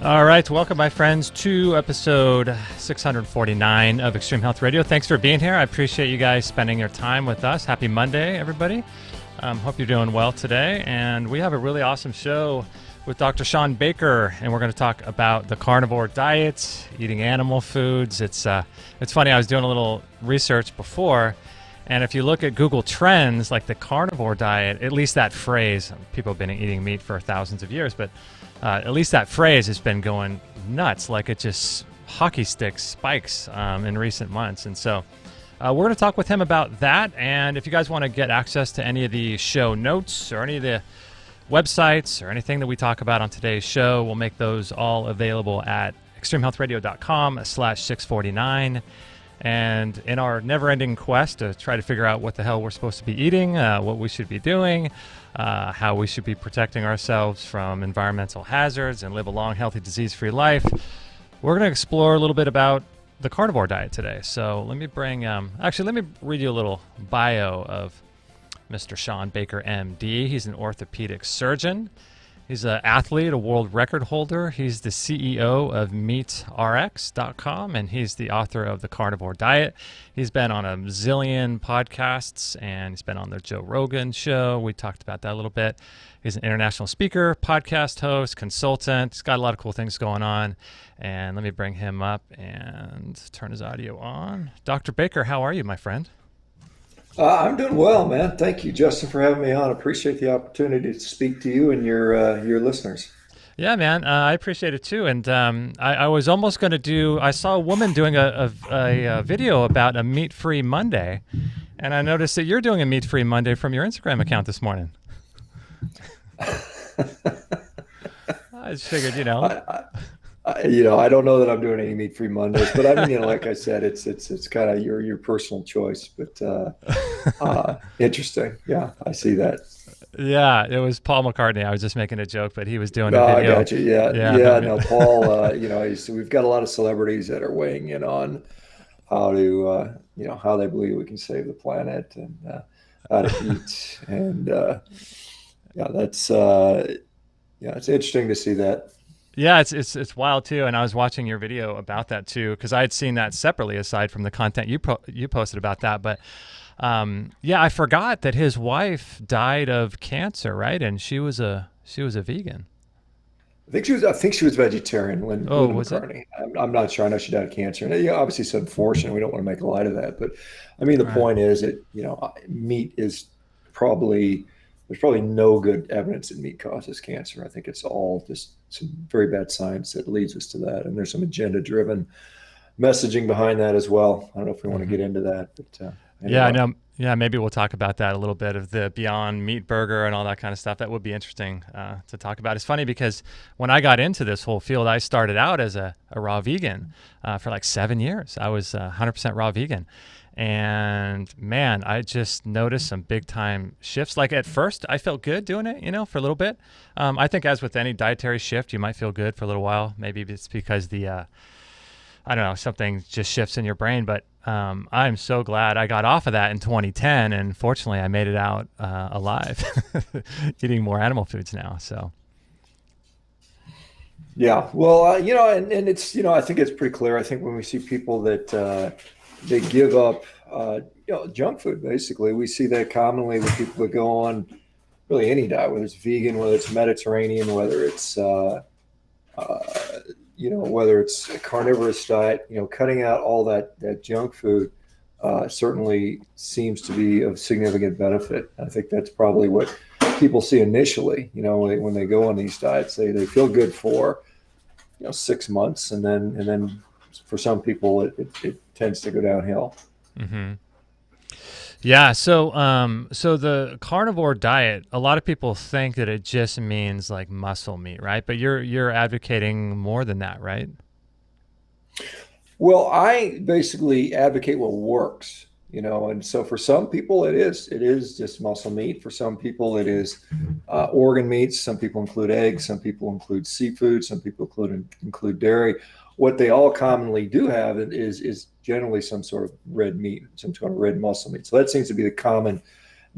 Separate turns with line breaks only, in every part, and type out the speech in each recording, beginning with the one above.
All right, welcome, my friends, to episode 649 of Extreme Health Radio. Thanks for being here. I appreciate you guys spending your time with us. Happy Monday, everybody. Hope you're doing well today. And we have a really awesome show with Dr. Shawn Baker, and we're going to talk about the carnivore diet, eating animal foods. It's funny, I was doing a little research before, and if you look at Google Trends, like the carnivore diet, at least that phrase, people have been eating meat for thousands of years, but at least that phrase has been going nuts, like it just hockey stick spikes in recent months. And so we're going to talk with him about that. And if you guys want to get access to any of the show notes or any of the websites or anything that we talk about on today's show, we'll make those all available at extremehealthradio.com/649. And in our never-ending quest to try to figure out what the hell we're supposed to be eating, what we should be doing, how we should be protecting ourselves from environmental hazards and live a long, healthy, disease-free life, we're going to explore a little bit about the carnivore diet today. So let me bring, let me read you a little bio of Mr. Shawn Baker, MD. He's an orthopedic surgeon. He's an athlete, a world record holder. He's the CEO of MeatRx.com, and he's the author of The Carnivore Diet. He's been on a zillion podcasts, and he's been on the Joe Rogan show. We talked about that a little bit. He's an international speaker, podcast host, consultant. He's got a lot of cool things going on. And let me bring him up and turn his audio on. Dr. Baker, how are you, my friend?
I'm doing well, man. Thank you, Justin, for having me on. Appreciate the opportunity to speak to you and your listeners.
Yeah, man, I appreciate it too. And I was almost going to do. I saw a woman doing a video about a meat-free Monday, and I noticed that you're doing a meat-free Monday from your Instagram account this morning. I just figured,
I don't know that I'm doing any meat-free Mondays, but I mean, like I said, it's kind of your personal choice. But interesting, yeah, I see that.
Yeah, it was Paul McCartney. I was just making a joke, but he was doing a
No,
video.
I got you. Yeah. No, Paul. We've got a lot of celebrities that are weighing in on how to, how they believe we can save the planet and how to eat, and it's interesting to see that.
Yeah, it's wild too, and I was watching your video about that too because I had seen that separately aside from the content you posted about that. But I forgot that his wife died of cancer, right? And she was a vegan.
I think she was vegetarian when
was
McCartney. I'm not sure. I know she died of cancer, and obviously it's unfortunate. We don't want to make light of that, but I mean the point is that meat is there's probably no good evidence that meat causes cancer. I think it's all just some very bad science that leads us to that. And there's some agenda-driven messaging behind that as well. I don't know if we want to get into that. But anyway.
Yeah, maybe we'll talk about that a little bit of the Beyond Meat Burger and all that kind of stuff. That would be interesting to talk about. It's funny because when I got into this whole field, I started out as a raw vegan for like 7 years. I was 100% raw vegan. And man, I just noticed some big time shifts. Like at first I felt good doing it, for a little bit. I think as with any dietary shift, you might feel good for a little while. Maybe it's because something just shifts in your brain. But I'm so glad I got off of that in 2010. And fortunately I made it out alive, eating more animal foods now. So.
Yeah, well, and it's, I think it's pretty clear. I think when we see people that, they give up, junk food. Basically, we see that commonly with people that go on really any diet, whether it's vegan, whether it's Mediterranean, whether it's whether it's a carnivorous diet. Cutting out all that junk food certainly seems to be of significant benefit. I think that's probably what people see initially. When they go on these diets, they feel good for 6 months, and then for some people it tends to go downhill.
Mm-hmm. Yeah. So the carnivore diet, a lot of people think that it just means like muscle meat, right? But you're advocating more than that, right?
Well, I basically advocate what works, and so for some people it is just muscle meat. For some people it is organ meats. Some people include eggs. Some people include seafood. Some people include dairy. What they all commonly do have is generally some sort of red meat, some sort of red muscle meat. So that seems to be the common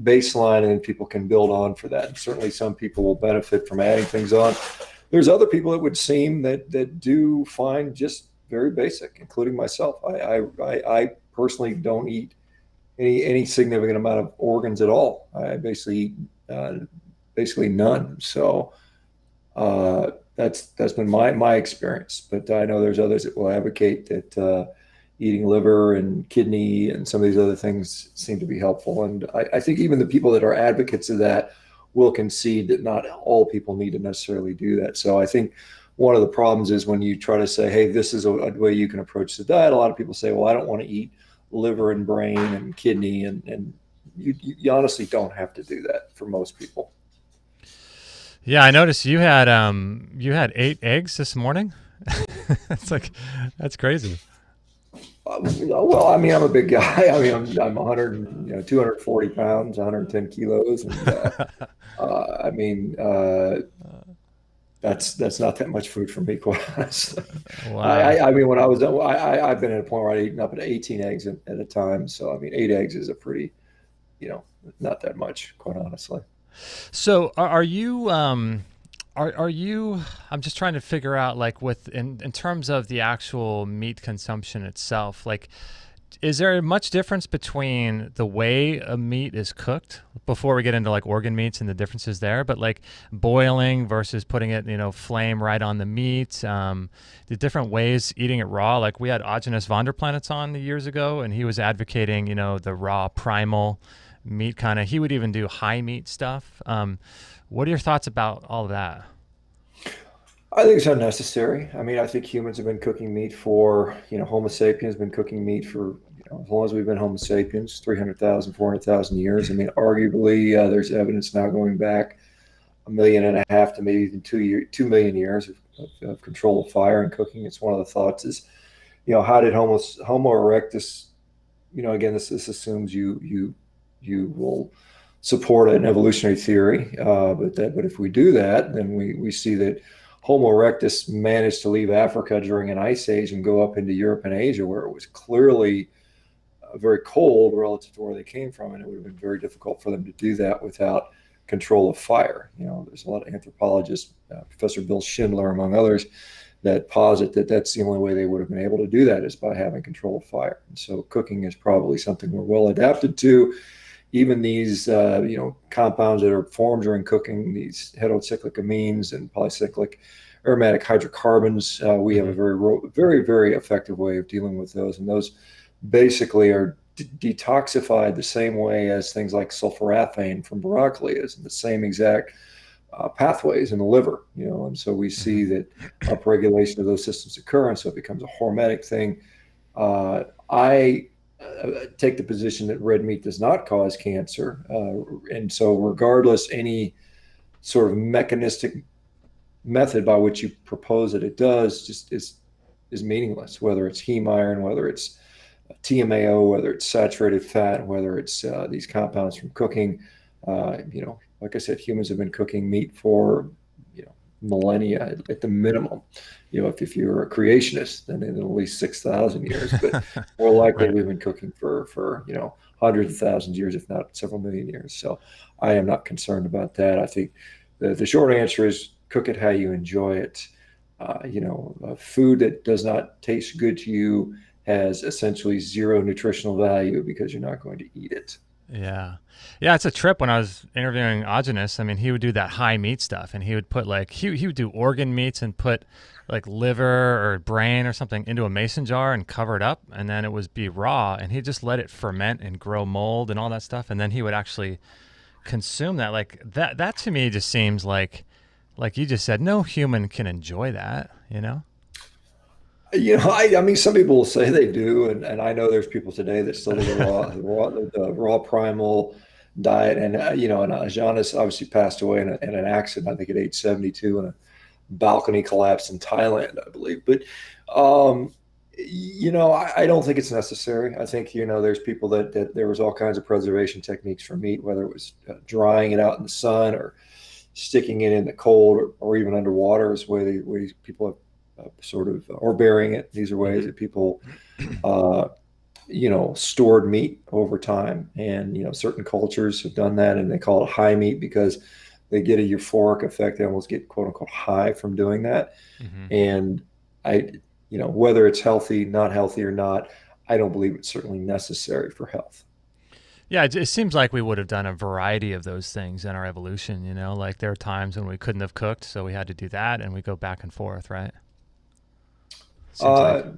baseline, and then people can build on for that. And certainly some people will benefit from adding things on. there's other people that would seem that do find just very basic, including myself. I personally don't eat any significant amount of organs at all. I basically eat basically none. So that's been my experience. But I know there's others that will advocate that eating liver and kidney and some of these other things seem to be helpful. And I think even the people that are advocates of that will concede that not all people need to necessarily do that. So I think one of the problems is when you try to say, hey, this is a way you can approach the diet, a lot of people say, well, I don't want to eat liver and brain and kidney. And you honestly don't have to do that for most people.
Yeah, I noticed you had 8 eggs this morning. It's like, that's crazy.
Well, I mean, I'm a big guy. I mean, I'm 240 pounds, 110 kilos, and I mean, that's not that much food for me, quite honestly.
Wow.
I mean, when I was I've been at a point where I'd eaten up to 18 eggs at a time. So I mean, 8 eggs is a pretty, not that much, quite honestly.
So are you are you, I'm just trying to figure out, like, in terms of the actual meat consumption itself, like, is there much difference between the way a meat is cooked before we get into like organ meats and the differences there, but like boiling versus putting it, flame right on the meat, the different ways eating it raw? Like, we had Agenus Vonderplanitz on years ago, and he was advocating, the raw primal meat kind of, he would even do high meat stuff. What are your thoughts about all of that?
I think it's unnecessary. I mean, I think humans have been cooking meat for, Homo sapiens been cooking meat for, as long as we've been Homo sapiens, 300,000, 400,000 years. I mean, arguably, there's evidence now going back 1.5 million to maybe even 2 million years of control of fire and cooking. It's one of the thoughts is, how did Homo erectus, again, this assumes you will support an evolutionary theory, but if we do that, then we see that Homo erectus managed to leave Africa during an ice age and go up into Europe and Asia, where it was clearly very cold relative to where they came from, and it would have been very difficult for them to do that without control of fire. There's a lot of anthropologists, Professor Bill Schindler, among others, that posit that that's the only way they would have been able to do that is by having control of fire. And so cooking is probably something we're well adapted to. Even these, compounds that are formed during cooking, these heterocyclic amines and polycyclic aromatic hydrocarbons, we have a very, very effective way of dealing with those. And those basically are detoxified the same way as things like sulforaphane from broccoli is, in the same exact pathways in the liver, and so we see that upregulation of those systems occur, and so it becomes a hormetic thing. I take the position that red meat does not cause cancer, and so regardless any sort of mechanistic method by which you propose that it does just is meaningless, whether it's heme iron, whether it's TMAO, whether it's saturated fat, whether it's these compounds from cooking. Like I said, humans have been cooking meat for millennia at the minimum. If you're a creationist, then in at least 6,000 years, but more likely
Right.
we've been cooking for hundreds of thousands of years, if not several million years. So I am not concerned about that. I think the short answer is cook it how you enjoy it. Food that does not taste good to you has essentially zero nutritional value because you're not going to eat it.
Yeah. Yeah, it's a trip. When I was interviewing Agenus, I mean, he would do that high meat stuff, and he would put like, he would do organ meats and put like liver or brain or something into a mason jar and cover it up, and then it would be raw, and he'd just let it ferment and grow mold and all that stuff, and then he would actually consume that. Like, that to me just seems like you just said, no human can enjoy that,
I mean, some people will say they do, and I know there's people today that still do the raw primal diet, and and Ajanis obviously passed away in an accident, I think at age 72, in a balcony collapse in Thailand, I believe. But I don't think it's necessary. I think there's people that there was all kinds of preservation techniques for meat, whether it was drying it out in the sun or sticking it in the cold or even underwater is way people have or burying it. These are ways that people, stored meat over time. And, certain cultures have done that, and they call it high meat because they get a euphoric effect. They almost get quote unquote high from doing that.
Mm-hmm.
And I, whether it's healthy, not healthy or not, I don't believe it's certainly necessary for health.
Yeah, it seems like we would have done a variety of those things in our evolution, like there are times when we couldn't have cooked, so we had to do that, and we go back and forth, right? Seems like.
Uh,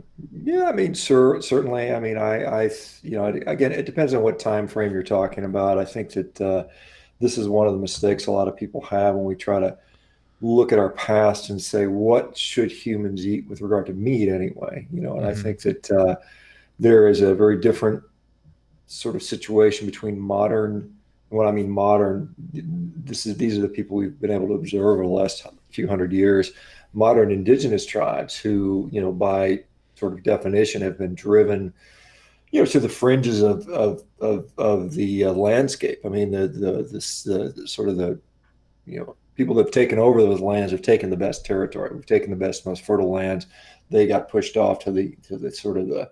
yeah, I mean, certainly. I mean, again, it depends on what time frame you're talking about. I think that this is one of the mistakes a lot of people have when we try to look at our past and say, what should humans eat with regard to meat anyway? And I
Mm-hmm.
think that there is a very different sort of situation between modern. When I mean modern, these are the people we've been able to observe over the last few hundred years. Modern indigenous tribes who, by sort of definition, have been driven, to the fringes of the landscape. I mean, the sort of the people that have taken over those lands have taken the best territory. We've taken the best, most fertile lands. They got pushed off to the sort of the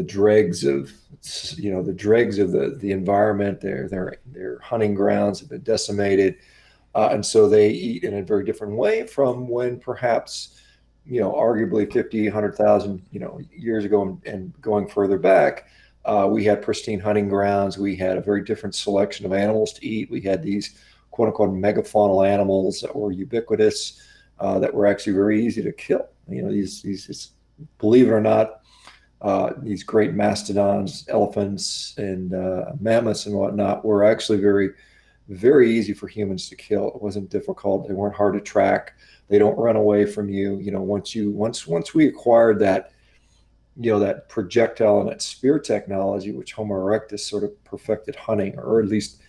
dregs of the environment. Their hunting grounds have been decimated, and so they eat in a very different way from when perhaps arguably 50, 100,000 years ago, and going further back. We had pristine hunting grounds. We had a very different selection of animals to eat. We had these quote unquote megafaunal animals that were ubiquitous, that were actually very easy to kill. These believe it or not, these great mastodons, elephants, and mammoths and whatnot were actually very, very easy for humans to kill. It wasn't difficult. They weren't hard to track. They don't run away from you. Once we acquired that, that projectile and that spear technology, which Homo erectus sort of perfected hunting, or at least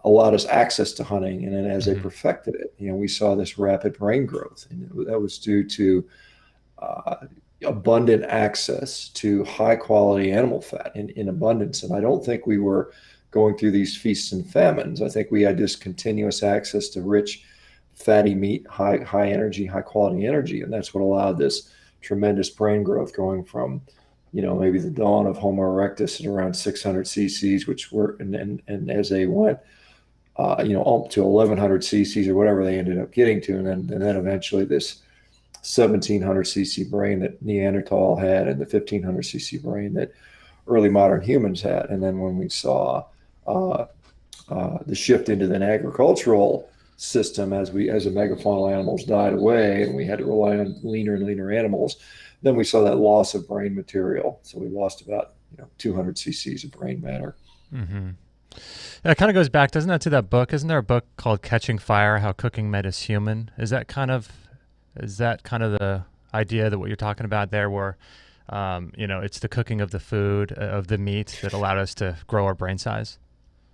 allowed us access to hunting. And then as they
Mm-hmm.
perfected it, we saw this rapid brain growth. And that was due to abundant access to high quality animal fat in abundance. And I don't think we were going through these feasts and famines. I think we had this continuous access to rich, fatty meat, high energy, high quality energy. And that's what allowed this tremendous brain growth, going from maybe the dawn of Homo erectus at around 600 cc's, which were, and as they went, up to 1100 cc's or whatever they ended up getting to, and then eventually this 1700 cc brain that Neanderthal had, and the 1500 cc brain that early modern humans had. And then when we saw the shift into an agricultural system as the megafaunal animals died away, and we had to rely on leaner and leaner animals, then we saw that loss of brain material. So we lost about 200 cc's of brain matter.
Mm-hmm. Yeah, it kind of goes back, doesn't that, to that book? Isn't there a book called Catching Fire: How Cooking Made Us Human? Is that kind of the idea that what you're talking about there, where it's the cooking of the food, of the meat, that allowed us to grow our brain size?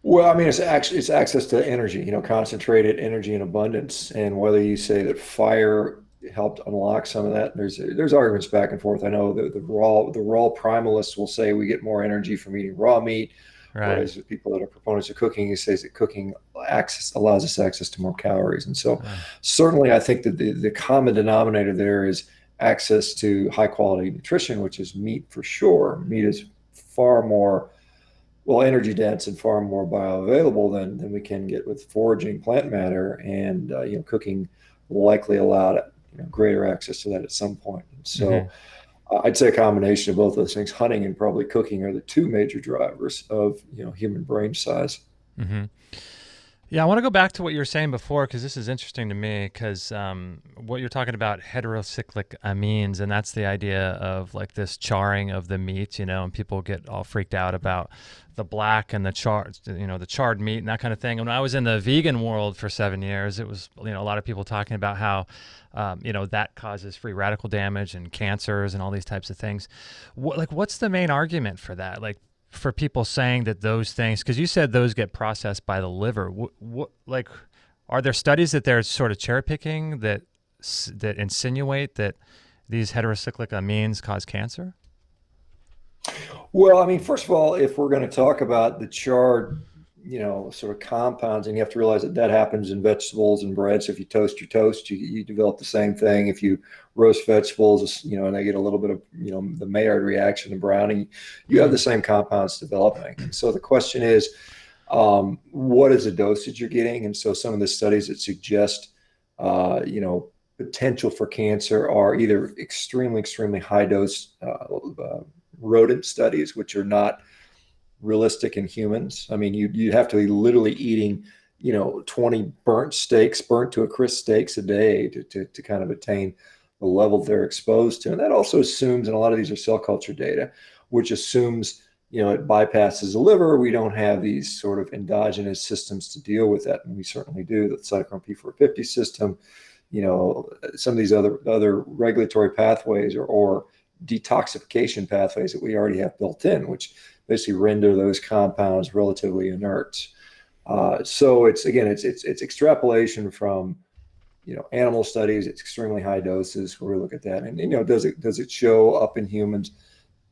Well, I mean, it's access to energy, concentrated energy in abundance. And whether you say that fire helped unlock some of that, there's arguments back and forth. I know the raw primalists will say we get more energy from eating raw meat,
Right.
whereas the people that are proponents of cooking, he says that cooking allows us access to more calories. And so, certainly, I think that the common denominator there is access to high quality nutrition, which is meat for sure. Meat is far more energy dense and far more bioavailable than we can get with foraging plant matter, and cooking will likely allow greater access to that at some point. And so,
Mm-hmm.
I'd say a combination of both those things. Hunting and probably cooking are the two major drivers of human brain size.
Mm-hmm. Yeah, I want to go back to what you were saying before, because this is interesting to me, because what you're talking about, heterocyclic amines, and that's the idea of like this charring of the meat, and people get all freaked out about the black and the charred meat and that kind of thing. And when I was in the vegan world for 7 years, it was, a lot of people talking about how, that causes free radical damage and cancers and all these types of things. What's the main argument for that? Like, for people saying that those things, because you said those get processed by the liver, are there studies that they're sort of cherry picking that insinuate that these heterocyclic amines cause cancer?
Well, I mean, first of all, if we're going to talk about the charred, sort of compounds, and you have to realize that happens in vegetables and bread. So if you toast your toast, you develop the same thing. If you roast vegetables, and they get a little bit of, the Maillard reaction in browning, you have the same compounds developing. And so the question is, What is the dosage you're getting? And so some of the studies that suggest, potential for cancer are either extremely, extremely high dose rodent studies, which are not realistic in humans. I mean, you'd have to be literally eating, 20 burnt to a crisp steaks a day to kind of attain the level they're exposed to. And that also assumes, and a lot of these are cell culture data, which assumes, it bypasses the liver. We don't have these sort of endogenous systems to deal with that. And we certainly do. The cytochrome P450 system, some of these other regulatory pathways or detoxification pathways that we already have built in, which basically render those compounds relatively inert. So it's extrapolation from animal studies. It's extremely high doses where we look at that, and does it show up in humans?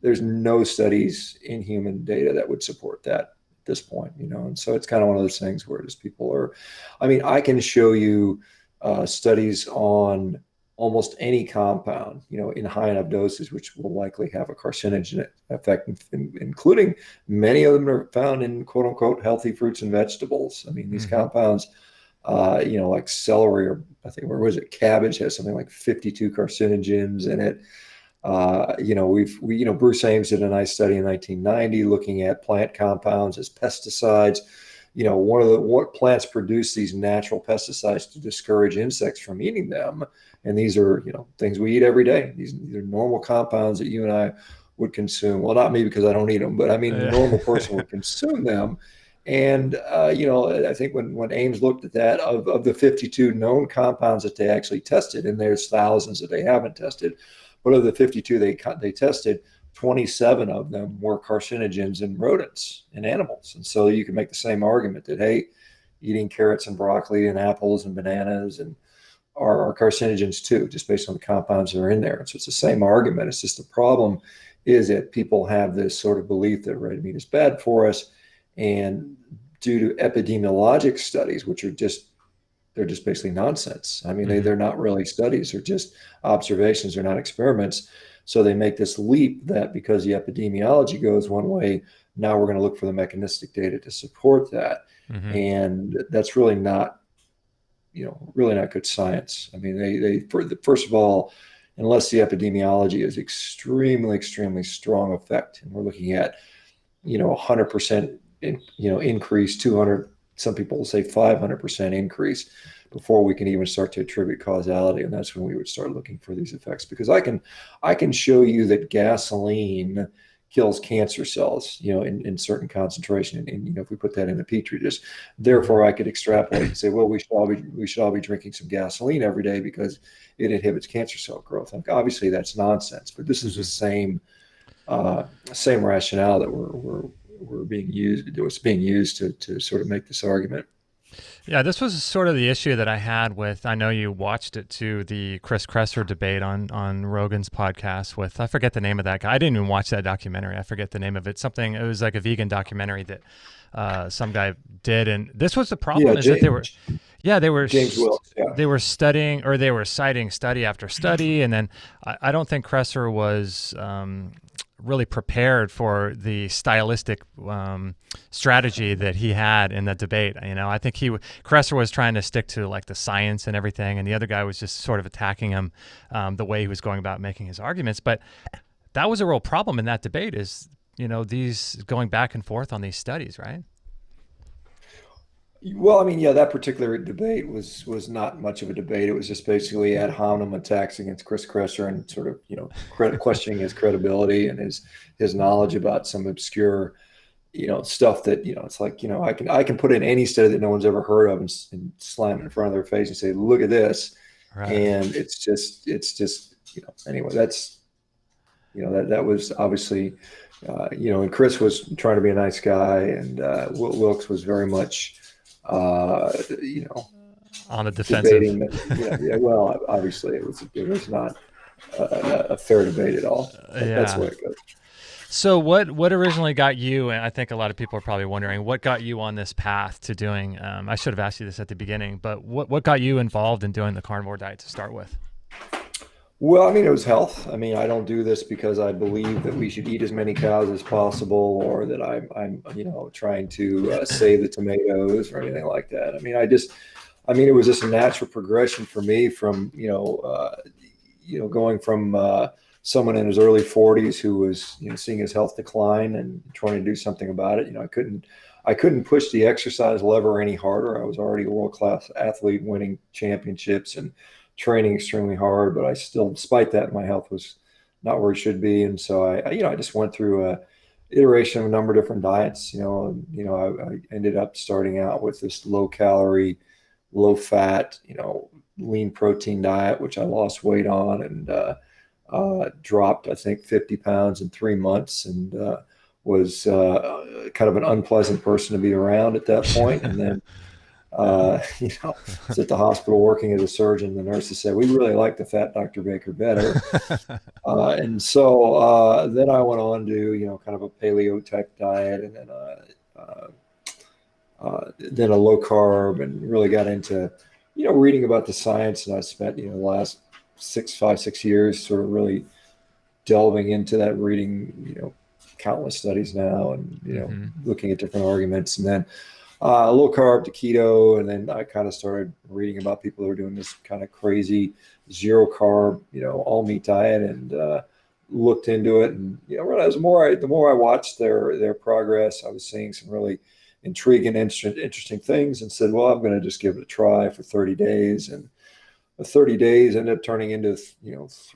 There's no studies in human data that would support that at this point, and so it's kind of one of those things where just people are. I mean, I can show you studies on almost any compound, in high enough doses, which will likely have a carcinogen effect, including many of them are found in quote unquote healthy fruits and vegetables. I mean, these compounds, like celery, or I think, where was it? Cabbage has something like 52 carcinogens in it. Bruce Ames did a nice study in 1990 looking at plant compounds as pesticides. What plants produce these natural pesticides to discourage insects from eating them. And these are, things we eat every day. These are normal compounds that you and I would consume. Well, not me because I don't eat them, but I mean, a normal person would consume them. And, I think when Ames looked at that, of the 52 known compounds that they actually tested, and there's thousands that they haven't tested, but of the 52 they tested, 27 of them were carcinogens in rodents and animals. And so you can make the same argument that, hey, eating carrots and broccoli and apples and bananas and are carcinogens too, just based on the compounds that are in there. And so it's the same argument. It's just the problem is that people have this sort of belief that red meat is bad for us. And due to epidemiologic studies, which are they're just basically nonsense. I mean, they're not really studies. They're just observations. They're not experiments. So they make this leap that because the epidemiology goes one way, now we're going to look for the mechanistic data to support that. And that's really not, really not good science. I mean, first of all, unless the epidemiology is extremely, extremely strong effect, and we're looking at, 100% increase, 200, some people will say 500% increase before we can even start to attribute causality. And that's when we would start looking for these effects, because I can show you that gasoline kills cancer cells, in certain concentration. And, if we put that in a petri dish, therefore I could extrapolate and say, well, we should all be drinking some gasoline every day because it inhibits cancer cell growth. And obviously that's nonsense, but this is the same rationale that we're being used. It was being used to sort of make this argument.
Yeah, this was sort of the issue that I had with, I know you watched it too, the Chris Kresser debate on Rogan's podcast with, I forget the name of that guy. I didn't even watch that documentary. I forget the name of it. It was like a vegan documentary that some guy did. And this was the problem, that James Wilkes, they were studying, or they were citing study after study. And then I don't think Kresser was really prepared for the stylistic strategy that he had in the debate. I think Kresser was trying to stick to like the science and everything, and the other guy was just sort of attacking him the way he was going about making his arguments. But that was a real problem in that debate, is these going back and forth on these studies, right?
Well, I mean, yeah, that particular debate was not much of a debate. It was just basically ad hominem attacks against Chris Kresser and sort of, questioning his credibility and his knowledge about some obscure, stuff that, it's like, I can put in any study that no one's ever heard of and slam it in front of their face and say, look at this. Right. And it's just, anyway, that's, that was obviously, and Chris was trying to be a nice guy, and Wilkes was very much,
on the defensive.
Well, obviously it was not a fair debate at all. That's the way it goes.
So what originally got you, and I think a lot of people are probably wondering, what got you on this path to doing, I should have asked you this at the beginning, but what got you involved in doing the carnivore diet to start with?
Well, I mean, it was health. I mean, I don't do this because I believe that we should eat as many cows as possible, or that I'm trying to save the tomatoes or anything like that. I mean, I mean, it was just a natural progression for me from, going from someone in his early 40s who was, seeing his health decline and trying to do something about it. I couldn't push the exercise lever any harder. I was already a world-class athlete, winning championships and training extremely hard, but I still, despite that, my health was not where it should be. And so I just went through a iteration of a number of different diets. I ended up starting out with this low calorie, low fat, lean protein diet, which I lost weight on, and dropped, I think, 50 pounds in 3 months, and was kind of an unpleasant person to be around at that point. And then, I was at the hospital working as a surgeon. The nurses said, "We really like the fat Dr. Baker better." And so then I went on to, kind of a paleo type diet, and then a low carb, and really got into, reading about the science. And I spent, the last 6 years sort of really delving into that, reading, countless studies now, and, looking at different arguments. And then low carb to keto. And then I kind of started reading about people who are doing this kind of crazy zero carb, all meat diet, and looked into it, and, realized the more I watched their progress, I was seeing some really intriguing, interesting things, and said, well, I'm going to just give it a try for 30 days. And the 30 days ended up turning into,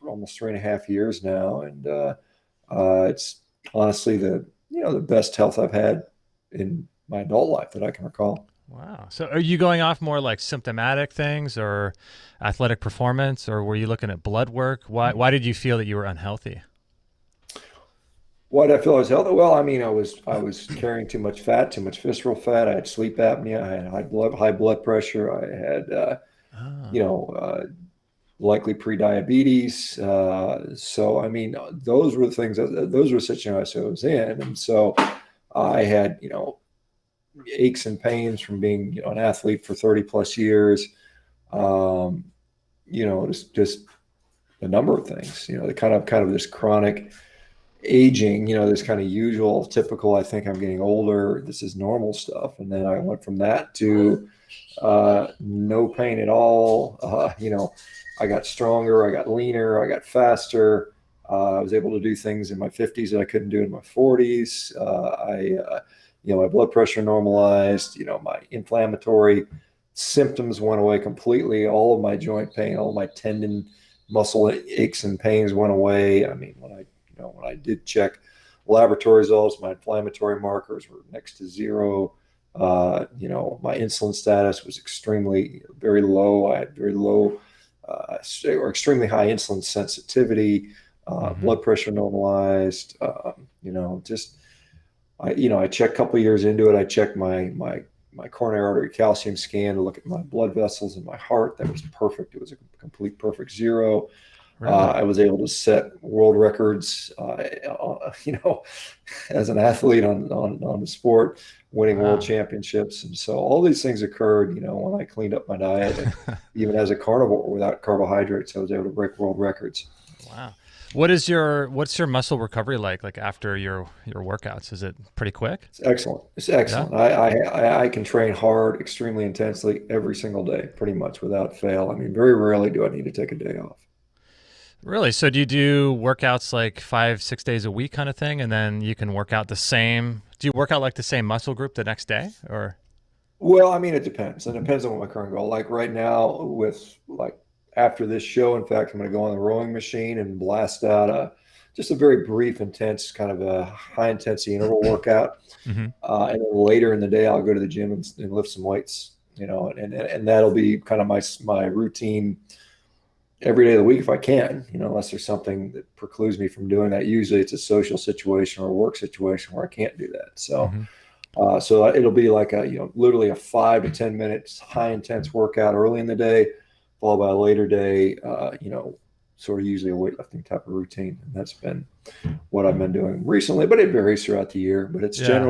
almost 3.5 years now. And it's honestly the best health I've had in my adult life that I can recall.
Wow. So are you going off more like symptomatic things or athletic performance, or were you looking at blood work? Why did you feel that you were unhealthy?
Why did I feel I was healthy? Well, I mean, I was carrying too much fat, too much visceral fat. I had sleep apnea. I had high blood pressure. I had
Oh.
you know likely pre-diabetes. So I mean, those were the things. Those were situations I was in, and so I had aches and pains from being an athlete for 30 plus years. Um, just a number of things. The kind of this chronic aging, this kind of usual, typical, I think I'm getting older, this is normal stuff. And then I went from that to no pain at all. I got stronger, I got leaner, I got faster. I was able to do things in my 50s that I couldn't do in my 40s. My blood pressure normalized, my inflammatory symptoms went away completely. All of my joint pain, all of my tendon, muscle aches and pains went away. I mean, when I did check laboratory results, my inflammatory markers were next to zero. My insulin status was very low. I had very low or extremely high insulin sensitivity.
Hmm.
Blood pressure normalized. Just I checked a couple of years into it. I checked my coronary artery calcium scan to look at my blood vessels in my heart. That was perfect. It was a complete perfect zero.
Really?
I was able to set world records, as an athlete on the sport, winning world
Wow.
championships. And so all these things occurred, when I cleaned up my diet, and even as a carnivore without carbohydrates, I was able to break world records.
Wow. What's your muscle recovery like after your workouts? Is it pretty quick?
It's excellent. It's
Yeah.
excellent. I can train hard, extremely intensely every single day, pretty much without fail. I mean, very rarely do I need to take a day off.
Really? So do you do workouts like 5, 6 days a week kind of thing, and then you can work out the same? Do you work out like the same muscle group the next day, or?
Well, I mean, it depends. It depends on what my current goal. Like right now, with like after this show, in fact, I'm going to go on the rowing machine and blast out just a very brief, intense, kind of a high intensity interval workout.
Hmm.
And then later in the day, I'll go to the gym and lift some weights. And that'll be kind of my routine every day of the week if I can. Unless there's something that precludes me from doing that. Usually, it's a social situation or a work situation where I can't do that. So.
Hmm.
So it'll be like literally a 5 to 10 minutes high intense workout early in the day, followed by a later day, sort of usually a weightlifting type of routine. And that's been what I've been doing recently, but it varies throughout the year. But
Yeah.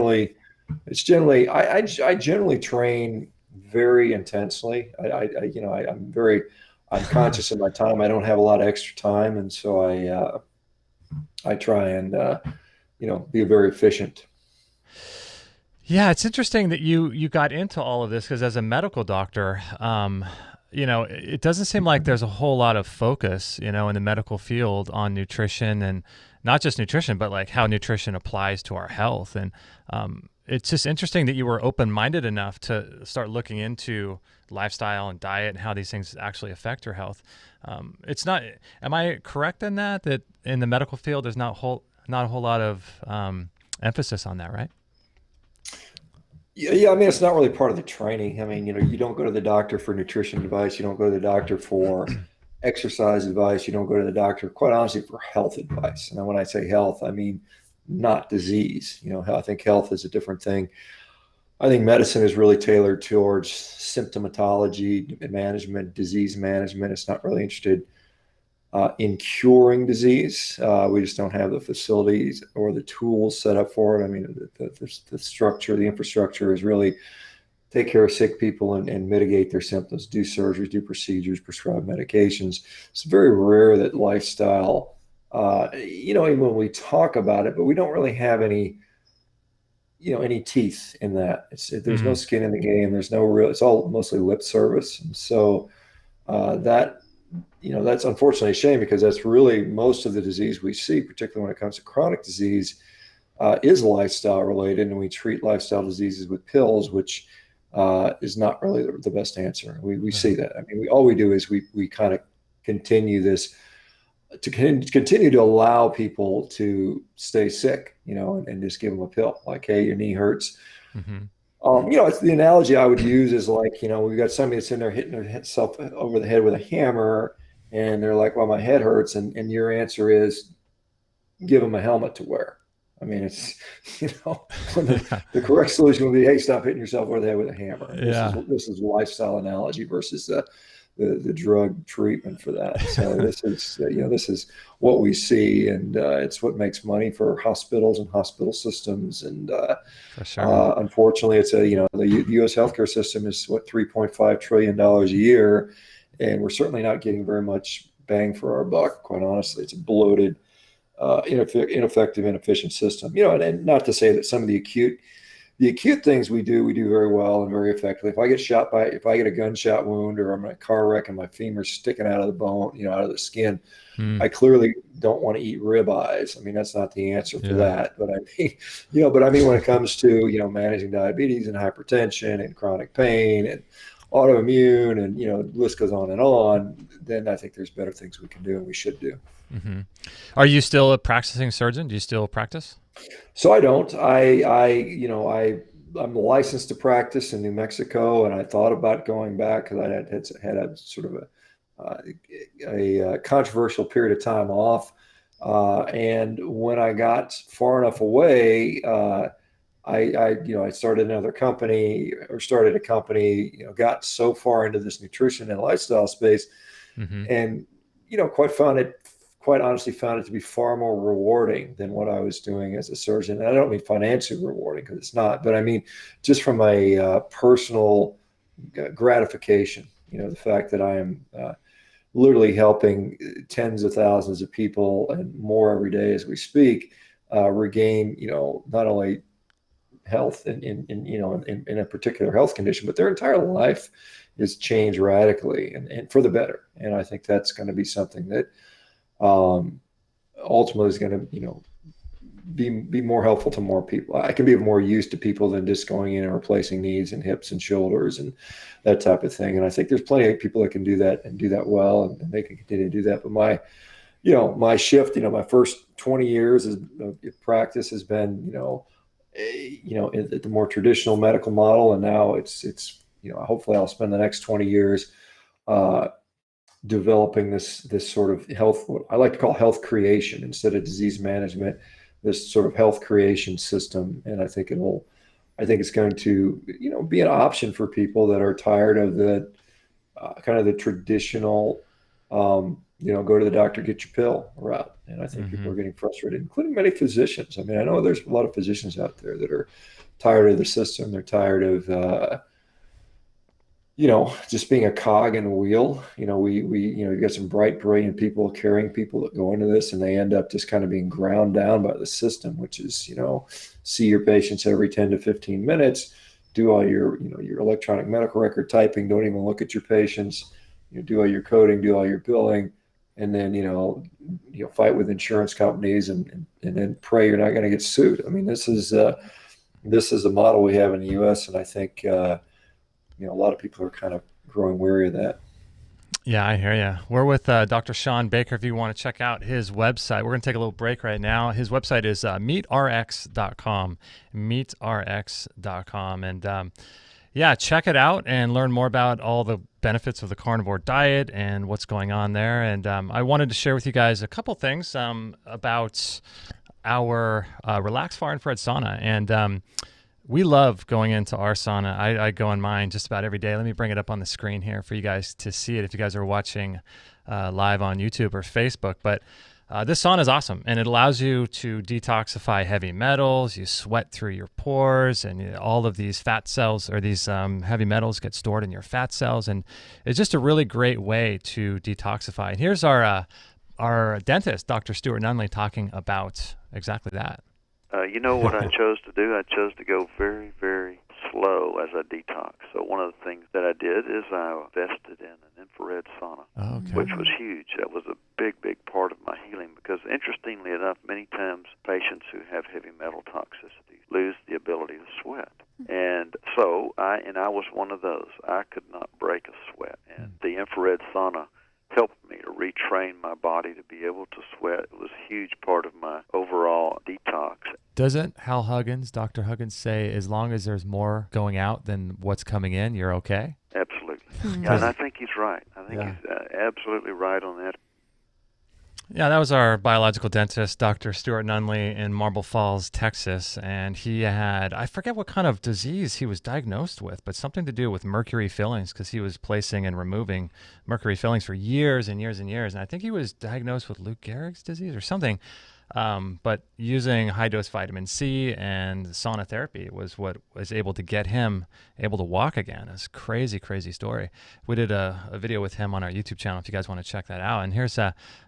I generally train very intensely. I'm very, I'm conscious of my time. I don't have a lot of extra time, and so I try and be very efficient.
Yeah, it's interesting that you got into all of this because as a medical doctor, it doesn't seem like there's a whole lot of focus, in the medical field on nutrition, and not just nutrition, but like how nutrition applies to our health. And it's just interesting that you were open-minded enough to start looking into lifestyle and diet and how these things actually affect your health. It's not. Am I correct in that in the medical field there's not a whole lot of emphasis on that, right?
Yeah, I mean, it's not really part of the training. I mean, you don't go to the doctor for nutrition advice. You don't go to the doctor for exercise advice. You don't go to the doctor, quite honestly, for health advice. And when I say health, I mean not disease. I think health is a different thing. I think medicine is really tailored towards symptomatology management, disease management. It's not really interested in curing disease. We just don't have the facilities or the tools set up for it. I mean, the structure, the infrastructure is really take care of sick people and mitigate their symptoms, do surgeries, do procedures, prescribe medications. It's very rare that lifestyle, even when we talk about it, but we don't really have any teeth in that. There's no skin in the game. There's no real, it's all mostly lip service. And so that's unfortunately a shame, because that's really most of the disease we see, particularly when it comes to chronic disease, is lifestyle related, and we treat lifestyle diseases with pills, which is not really the best answer. We see that. I mean, all we do is we kind of continue to allow people to stay sick, and just give them a pill like, hey, your knee hurts.
Mm-hmm.
It's the analogy I would use is like, we've got somebody that's in there hitting themselves over the head with a hammer, and they're like, well, my head hurts. And your answer is give them a helmet to wear. I mean, it's, the correct solution would be, hey, stop hitting yourself over the head with a hammer.
Yeah.
This is a lifestyle analogy versus the drug treatment for that. So this is what we see, and it's what makes money for hospitals and hospital systems. And
for sure.
Unfortunately, it's the U.S. healthcare system is $3.5 trillion a year, and we're certainly not getting very much bang for our buck. Quite honestly, it's a bloated, ineffective, inefficient system. And not to say that some of the acute things we do very well and very effectively. If I get a gunshot wound, or I'm in a car wreck and my femur's sticking out of the bone, out of the skin, I clearly don't want to eat ribeyes. I mean, that's not the answer for that. But I mean, when it comes to, managing diabetes and hypertension and chronic pain and autoimmune and, the list goes on, then I think there's better things we can do and we should do.
Mm-hmm. Are you still a practicing surgeon? Do you still practice?
So I don't. I'm licensed to practice in New Mexico, and I thought about going back because I had a sort of a controversial period of time off. And when I got far enough away, I started a company, got so far into this nutrition and lifestyle space, and quite honestly found it to be far more rewarding than what I was doing as a surgeon. And I don't mean financially rewarding, because it's not, but I mean just from a personal gratification. The fact that I am literally helping tens of thousands of people and more every day as we speak regain, not only health in a particular health condition, but their entire life is changed radically and for the better. And I think that's going to be something that ultimately is going to, be more helpful to more people. I can be of more use to people than just going in and replacing knees and hips and shoulders and that type of thing. And I think there's plenty of people that can do that and do that well, and they can continue to do that. But my shift, my first 20 years of practice has been, the more traditional medical model. And now it's hopefully I'll spend the next 20 years, developing this sort of health, what I like to call health creation instead of disease management, this sort of health creation system. And I think it's going to, be an option for people that are tired of the kind of the traditional, go to the doctor, get your pill route. And I think people are getting frustrated, including many physicians. I mean, I know there's a lot of physicians out there that are tired of the system. They're tired of, just being a cog in a wheel. You got some bright, brilliant people, caring people that go into this, and they end up just kind of being ground down by the system, which is, see your patients every 10 to 15 minutes, do all your electronic medical record typing, don't even look at your patients, do all your coding, do all your billing, and then, fight with insurance companies and then pray you're not going to get sued. I mean, this is a model we have in the US, and I think, a lot of people are kind of growing weary of that.
Yeah, I hear you. We're with Dr. Shawn Baker. If you want to check out his website, we're going to take a little break right now. His website is MeatRx.com, MeatRx.com. And check it out and learn more about all the benefits of the carnivore diet and what's going on there. And I wanted to share with you guys a couple things about our Relax Far Infrared Sauna. And we love going into our sauna. I go in mine just about every day. Let me bring it up on the screen here for you guys to see it if you guys are watching live on YouTube or Facebook. But this sauna is awesome, and it allows you to detoxify heavy metals. You sweat through your pores, and all of these fat cells or these heavy metals get stored in your fat cells. And it's just a really great way to detoxify. And here's our dentist, Dr. Stuart Nunley, talking about exactly that.
What I chose to do? I chose to go very, very slow as I detox. So one of the things that I did is I invested in an infrared sauna, which was huge. That was a big, big part of my healing because, interestingly enough, many times patients who have heavy metal toxicity lose the ability to sweat. And so I was one of those. I could not break a sweat. And the infrared sauna helped me to retrain my body to be able to sweat. It was a huge part of my overall detox.
Doesn't Dr. Huggins say, as long as there's more going out than what's coming in, you're okay?
Absolutely. Yeah, and I think he's right. I think he's absolutely right on that.
Yeah, that was our biological dentist, Dr. Stuart Nunley in Marble Falls, Texas. And he had, I forget what kind of disease he was diagnosed with, but something to do with mercury fillings because he was placing and removing mercury fillings for years and years and years. And I think he was diagnosed with Lou Gehrig's disease or something. But using high-dose vitamin C and sauna therapy was what was able to get him able to walk again. It's a crazy, crazy story. We did a video with him on our YouTube channel if you guys want to check that out. And here's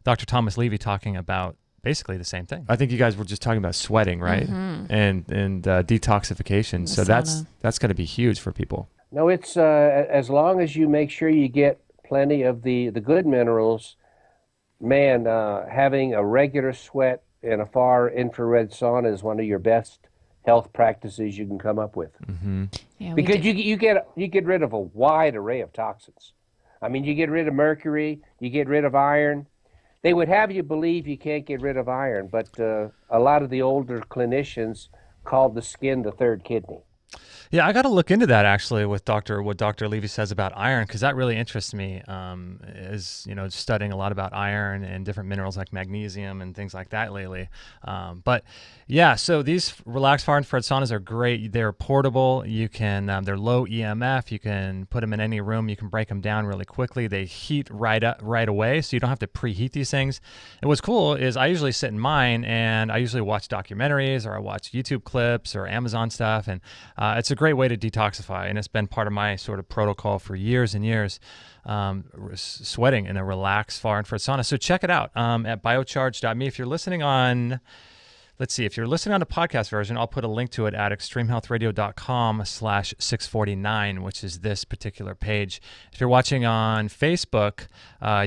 Dr. Thomas Levy talking about basically the same thing. I think you guys were just talking about sweating, right? Mm-hmm. And detoxification. So sauna. that's going to be huge for people.
No, it's as long as you make sure you get plenty of the good minerals, man, having a regular sweat in a far infrared sauna is one of your best health practices you can come up with.
Mm-hmm. Yeah,
because you get rid of a wide array of toxins. I mean, you get rid of mercury, you get rid of iron. They would have you believe you can't get rid of iron, but a lot of the older clinicians called the skin the third kidney.
Yeah, I got to look into that actually with what Dr. Levy says about iron, because that really interests me. Is studying a lot about iron and different minerals like magnesium and things like that lately. But yeah, so these Relax Far Infrared saunas are great. They're portable. You can they're low EMF. You can put them in any room. You can break them down really quickly. They heat right away, so you don't have to preheat these things. And what's cool is I usually sit in mine and I usually watch documentaries or I watch YouTube clips or Amazon stuff, and it's a great way to detoxify, and it's been part of my sort of protocol for years and years, sweating in a Relax Far Infrared sauna. So check it out at biocharge.me. If you're listening on, if you're listening on the podcast version, I'll put a link to it at extremehealthradio.com/649, which is this particular page. If you're watching on Facebook,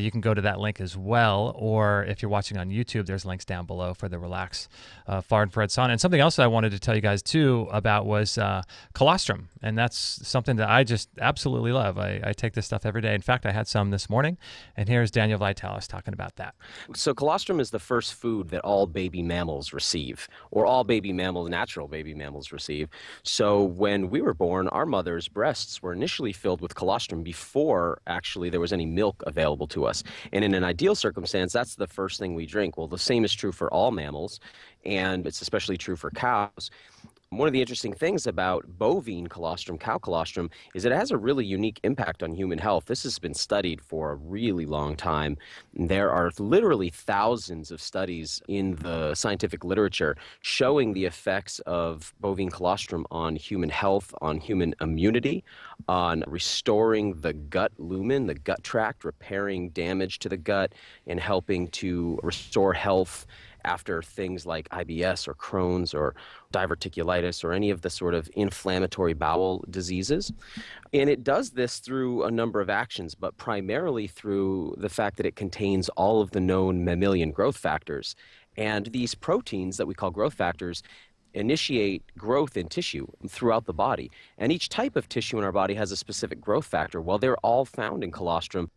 you can go to that link as well. Or if you're watching on YouTube, there's links down below for the Relax Far Infrared sauna. And something else I wanted to tell you guys too about was Colostrum. And that's something that I just absolutely love. I take this stuff every day. In fact, I had some this morning. And here's Daniel Vitalis talking about that.
So colostrum is the first food that all baby mammals receive, or all natural baby mammals receive. So when we were born, our mother's breasts were initially filled with colostrum before actually there was any milk available to us. And in an ideal circumstance, that's the first thing we drink. Well, the same is true for all mammals, and it's especially true for cows. One of the interesting things about bovine colostrum, cow colostrum, is it has a really unique impact on human health. This has been studied for a really long time. There are literally thousands of studies in the scientific literature showing the effects of bovine colostrum on human health, on human immunity, on restoring the gut lumen, the gut tract, repairing damage to the gut, and helping to restore health after things like IBS or Crohn's or diverticulitis or any of the sort of inflammatory bowel diseases. And it does this through a number of actions, but primarily through the fact that it contains all of the known mammalian growth factors. And these proteins that we call growth factors initiate growth in tissue throughout the body. And each type of tissue in our body has a specific growth factor. Well, they're all found in colostrum.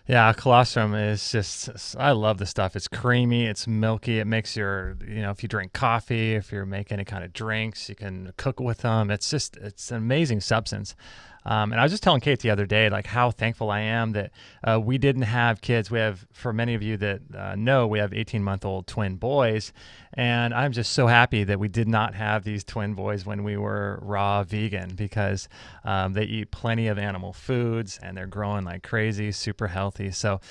Yeah, colostrum is just, I love the stuff. It's creamy, it's milky. It makes your, if you drink coffee, if you make any kind of drinks, you can cook with them. It's an amazing substance. And I was just telling Kate the other day, like how thankful I am that we didn't have kids. We have, for many of you that know, we have 18-month-old twin boys. And I'm just so happy that we did not have these twin boys when we were raw vegan, because they eat plenty of animal foods and they're growing like crazy, super healthy. So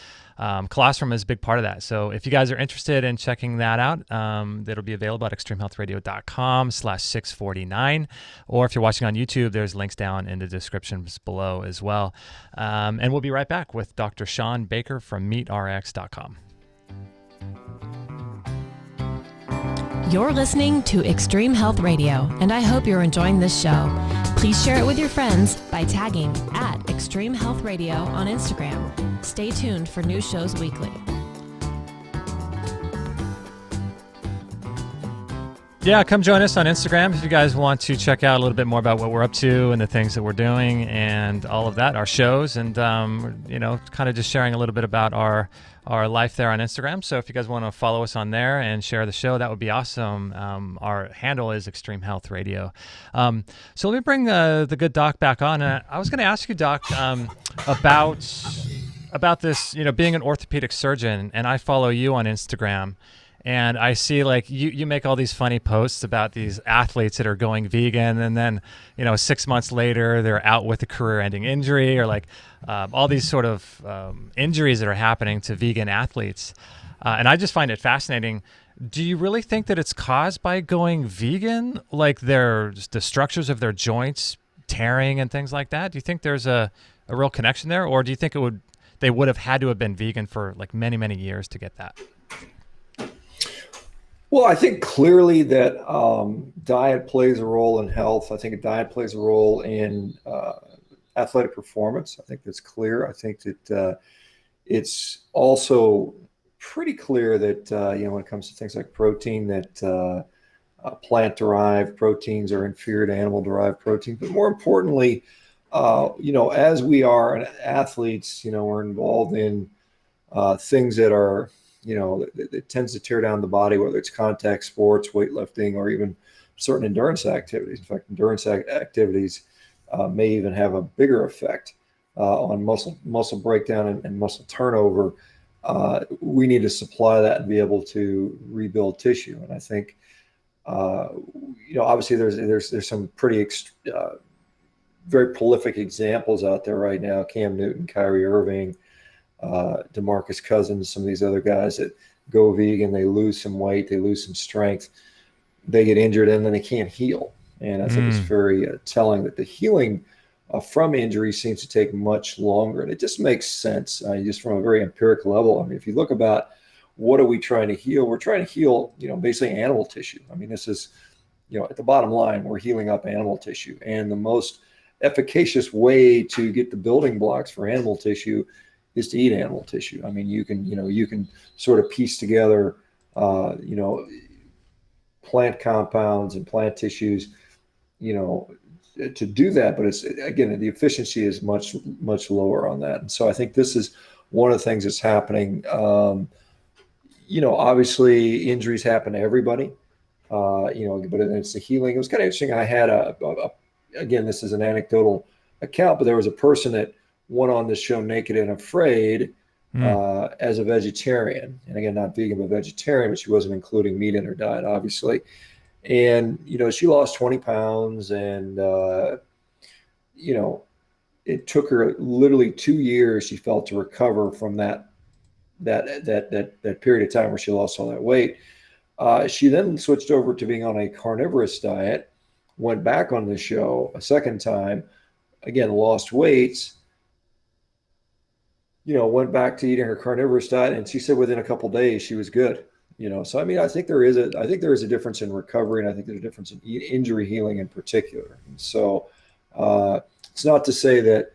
colostrum is a big part of that. So if you guys are interested in checking that out, that'll be available at extremehealthradio.com/649. Or if you're watching on YouTube, there's links down in the descriptions below as well. And we'll be right back with Dr. Shawn Baker from MeatRx.com.
You're listening to Extreme Health Radio, and I hope you're enjoying this show. Please share it with your friends by tagging @Extreme Health Radio on Instagram. Stay tuned for new shows weekly.
Yeah, come join us on Instagram if you guys want to check out a little bit more about what we're up to and the things that we're doing and all of that, our shows, and kind of just sharing a little bit about our life there on Instagram. So if you guys want to follow us on there and share the show, that would be awesome. Our handle is Extreme Health Radio. So let me bring the good Doc back on. I was going to ask you, Doc, about this, being an orthopedic surgeon, and I follow you on Instagram. And I see like you make all these funny posts about these athletes that are going vegan, and then 6 months later they're out with a career-ending injury, or like all these sort of injuries that are happening to vegan athletes. And I just find it fascinating. Do you really think that it's caused by going vegan, like the structures of their joints tearing and things like that? Do you think there's a real connection there, or do you think they would have had to have been vegan for like many, many years to get that?
Well, I think clearly that diet plays a role in health. I think diet plays a role in athletic performance. I think that's clear. I think that it's also pretty clear that, when it comes to things like protein, that plant-derived proteins are inferior to animal-derived proteins. But more importantly, as we are athletes, we're involved in things that are, it tends to tear down the body, whether it's contact sports, weightlifting, or even certain endurance activities. In fact, endurance activities may even have a bigger effect on muscle breakdown and muscle turnover. We need to supply that and be able to rebuild tissue. And I think, obviously there's some pretty very prolific examples out there right now. Cam Newton, Kyrie Irving, DeMarcus Cousins, some of these other guys that go vegan, they lose some weight, they lose some strength, they get injured, and then they can't heal. And I think it's very telling that the healing from injury seems to take much longer. And it just makes sense, just from a very empirical level. I mean, if you look about what are we trying to heal, we're trying to heal, basically animal tissue. I mean, this is, at the bottom line, we're healing up animal tissue. And the most efficacious way to get the building blocks for animal tissue is to eat animal tissue. I mean, you can sort of piece together, plant compounds and plant tissues, to do that. But it's, again, the efficiency is much, much lower on that. And so I think this is one of the things that's happening. Obviously injuries happen to everybody, but it's the healing. It was kind of interesting. I had again, this is an anecdotal account, but there was a person that went on this show, Naked and Afraid, as a vegetarian, and again, not vegan, but vegetarian, but she wasn't including meat in her diet, obviously. And, she lost 20 pounds and, it took her literally 2 years, she felt, to recover from that period of time where she lost all that weight. She then switched over to being on a carnivorous diet, went back on the show a second time, again, lost weight, went back to eating her carnivorous diet. And she said within a couple of days, she was good. So, I think there is a difference in recovery, and I think there's a difference in injury healing in particular. And so it's not to say that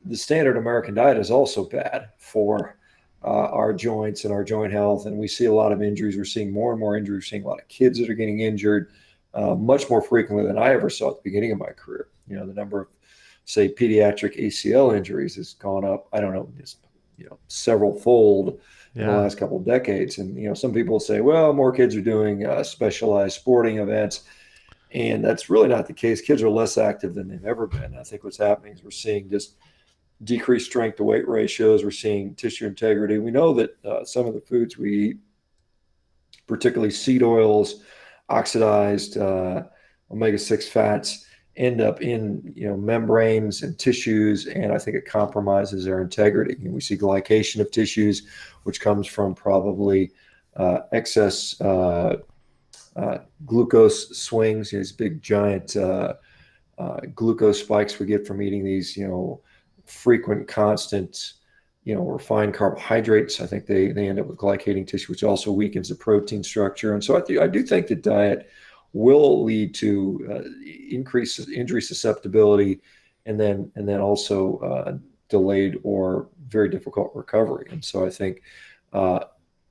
the standard American diet is also bad for our joints and our joint health. And we see a lot of injuries. We're seeing more and more injuries. We're seeing a lot of kids that are getting injured much more frequently than I ever saw at the beginning of my career. The number of, say, pediatric ACL injuries has gone up, I don't know, just, several fold in the last couple of decades. And, some people say, well, more kids are doing specialized sporting events. And that's really not the case. Kids are less active than they've ever been. I think what's happening is we're seeing just decreased strength to weight ratios. We're seeing tissue integrity. We know that some of the foods we eat, particularly seed oils, oxidized omega-6 fats, end up in membranes and tissues, and I think it compromises their integrity. And we see glycation of tissues, which comes from probably excess glucose swings, these big giant glucose spikes we get from eating these frequent, constant, refined carbohydrates. I think they end up with glycating tissue, which also weakens the protein structure. And so I do think that diet will lead to increased injury susceptibility, and then also delayed or very difficult recovery. And so I think, and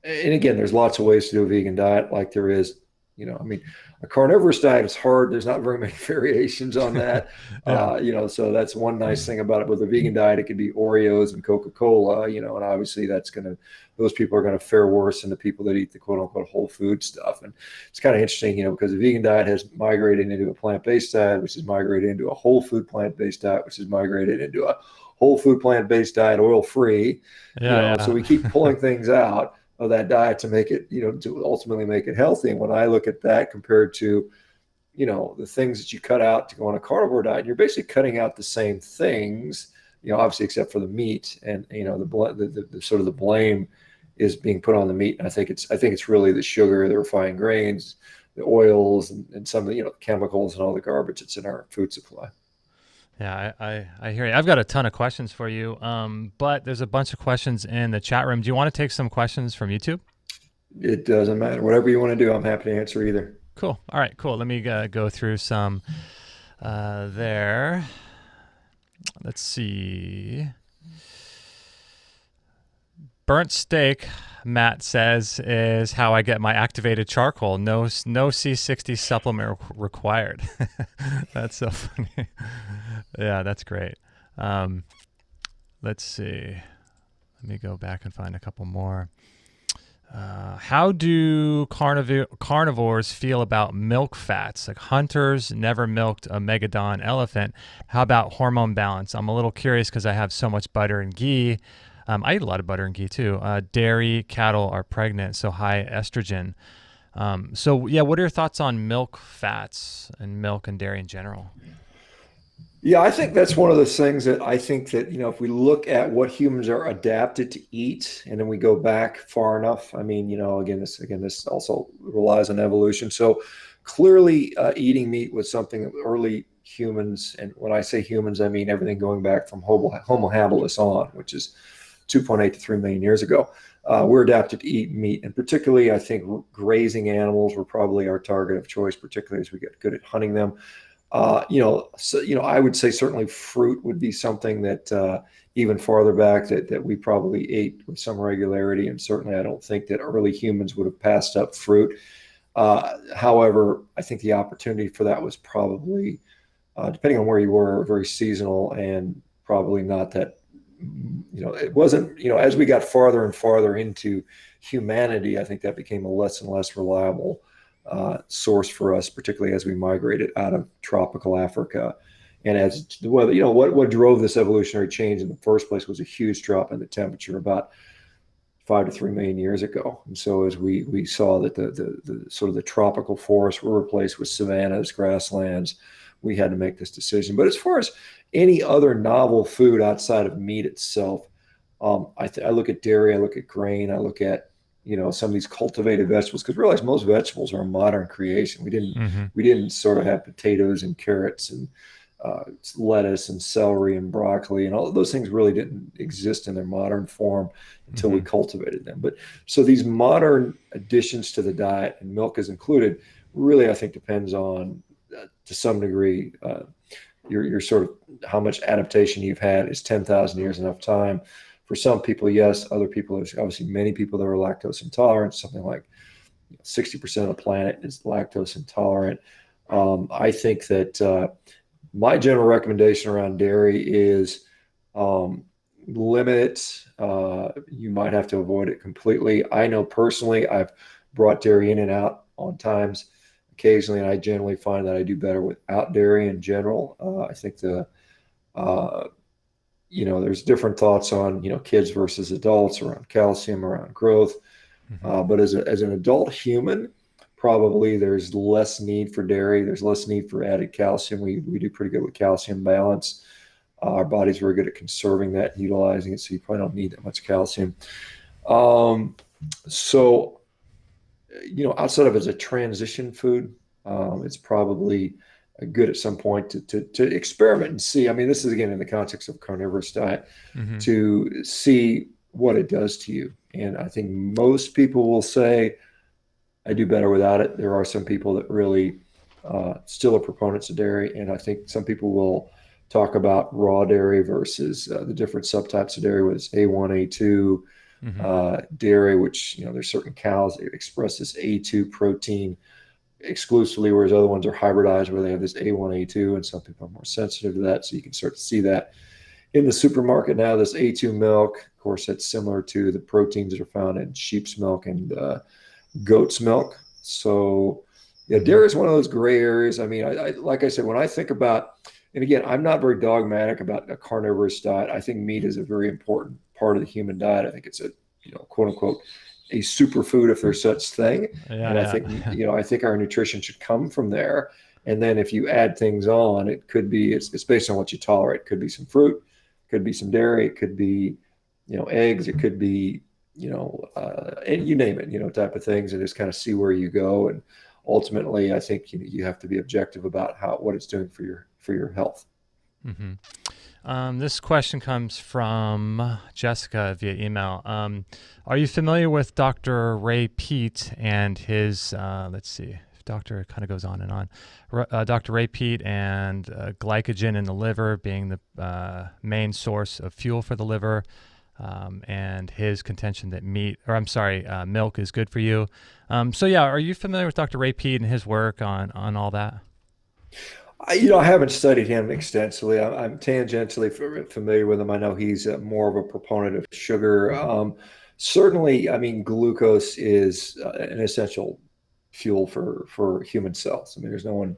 again, there's lots of ways to do a vegan diet, like there is. A carnivorous diet is hard. There's not very many variations on that. So that's one nice thing about it. With a vegan diet, it could be Oreos and Coca-Cola, and obviously those people are going to fare worse than the people that eat the quote unquote whole food stuff. And it's kind of interesting, because the vegan diet has migrated into a plant-based diet, which has migrated into a whole food plant-based diet, which has migrated into a whole food plant-based diet, oil-free. So we keep pulling things out of that diet to make it, to ultimately make it healthy. And when I look at that compared to, the things that you cut out to go on a carnivore diet, you're basically cutting out the same things, obviously except for the meat, and the sort of the blame is being put on the meat. And I think it's really the sugar, the refined grains, the oils, and some of the chemicals and all the garbage that's in our food supply.
Yeah, I hear you. I've got a ton of questions for you, but there's a bunch of questions in the chat room. Do you want to take some questions from YouTube?
It doesn't matter. Whatever you want to do, I'm happy to answer either.
Cool. All right, cool. Let me go through some there. Let's see. Burnt steak, Matt says, is how I get my activated charcoal. No C60 supplement required. That's so funny. Yeah, that's great. Let's see. Let me go back and find a couple more. How do carnivores feel about milk fats? Like hunters never milked a megalodon elephant. How about hormone balance? I'm a little curious because I have so much butter and ghee. I eat a lot of butter and ghee too. Dairy cattle are pregnant, so high estrogen. So yeah, what are your thoughts on milk fats and milk and dairy in general?
Yeah, I think that's one of those things that I think that, if we look at what humans are adapted to eat, and then we go back far enough, again, this also relies on evolution. So clearly eating meat was something that early humans, and when I say humans, I mean everything going back from Homo habilis on, which is 2.8 to 3 million years ago. We're adapted to eat meat, and particularly I think grazing animals were probably our target of choice, particularly as we get good at hunting them. I would say certainly fruit would be something that even farther back that we probably ate with some regularity. And certainly I don't think that early humans would have passed up fruit. However, I think the opportunity for that was probably, depending on where you were, very seasonal, and probably not that, it wasn't, as we got farther and farther into humanity, I think that became a less and less reliable source for us, particularly as we migrated out of tropical Africa. And as what drove this evolutionary change in the first place was a huge drop in the temperature. About 5 to 3 million years ago. And so as we saw that the sort of the tropical forests were replaced with savannas, grasslands, we had to make this decision. But as far as any other novel food outside of meat itself, I look at dairy, I look at grain, I look at, some of these cultivated vegetables, because realize most vegetables are a modern creation. We didn't sort of have potatoes and carrots and lettuce and celery and broccoli, and all of those things really didn't exist in their modern form until we cultivated them. But so these modern additions to the diet, and milk is included, really I think depends on, to some degree, your sort of how much adaptation you've had. Is 10,000 years enough time? For some people, yes. Other people, there's obviously many people that are lactose intolerant. Something like 60% of the planet is lactose intolerant. I think that my general recommendation around dairy is limit it. You might have to avoid it completely. I know personally, I've brought dairy in and out on times occasionally, and I generally find that I do better without dairy in general. I think there's different thoughts on, kids versus adults around calcium, around growth. But as an adult human, probably there's less need for dairy. There's less need for added calcium. We do pretty good with calcium balance. Our body's very good at conserving that and utilizing it, so you probably don't need that much calcium. So, outside of as a transition food, it's probably good at some point to experiment and see. I mean, this is again in the context of carnivorous diet, to see what it does to you. And I think most people will say, I do better without it. There are some people that really still are proponents of dairy. And I think some people will talk about raw dairy versus the different subtypes of dairy, whether it's A1, A2 dairy, which, there's certain cows that express this A2 protein exclusively, whereas other ones are hybridized where they have this A1, A2, and some people are more sensitive to that. So you can start to see that in the supermarket now, this A2 milk. Of course, that's similar to the proteins that are found in sheep's milk and goat's milk. So yeah, dairy is one of those gray areas. I mean, I like I said, when I think about, and again, I'm not very dogmatic about a carnivorous diet. I think meat is a very important part of the human diet. I think it's a, quote unquote, a superfood if there's such thing. I think, I think our nutrition should come from there. And then if you add things on, it could be, it's based on what you tolerate. It could be some fruit, could be some dairy, it could be, eggs, it could be, and you name it, type of things, and just kind of see where you go. And ultimately, I think you have to be objective about what it's doing for your health.
This question comes from Jessica via email. Are you familiar with Dr. Ray Peat and his, let's see, doctor kind of goes on and on. Dr. Ray Peat and glycogen in the liver being the main source of fuel for the liver, and his contention that milk is good for you. So yeah, are you familiar with Dr. Ray Peat and his work on all that?
I haven't studied him extensively. I'm tangentially familiar with him. I know he's more of a proponent of sugar. Certainly, I mean, glucose is an essential fuel for human cells. I mean, there's no one,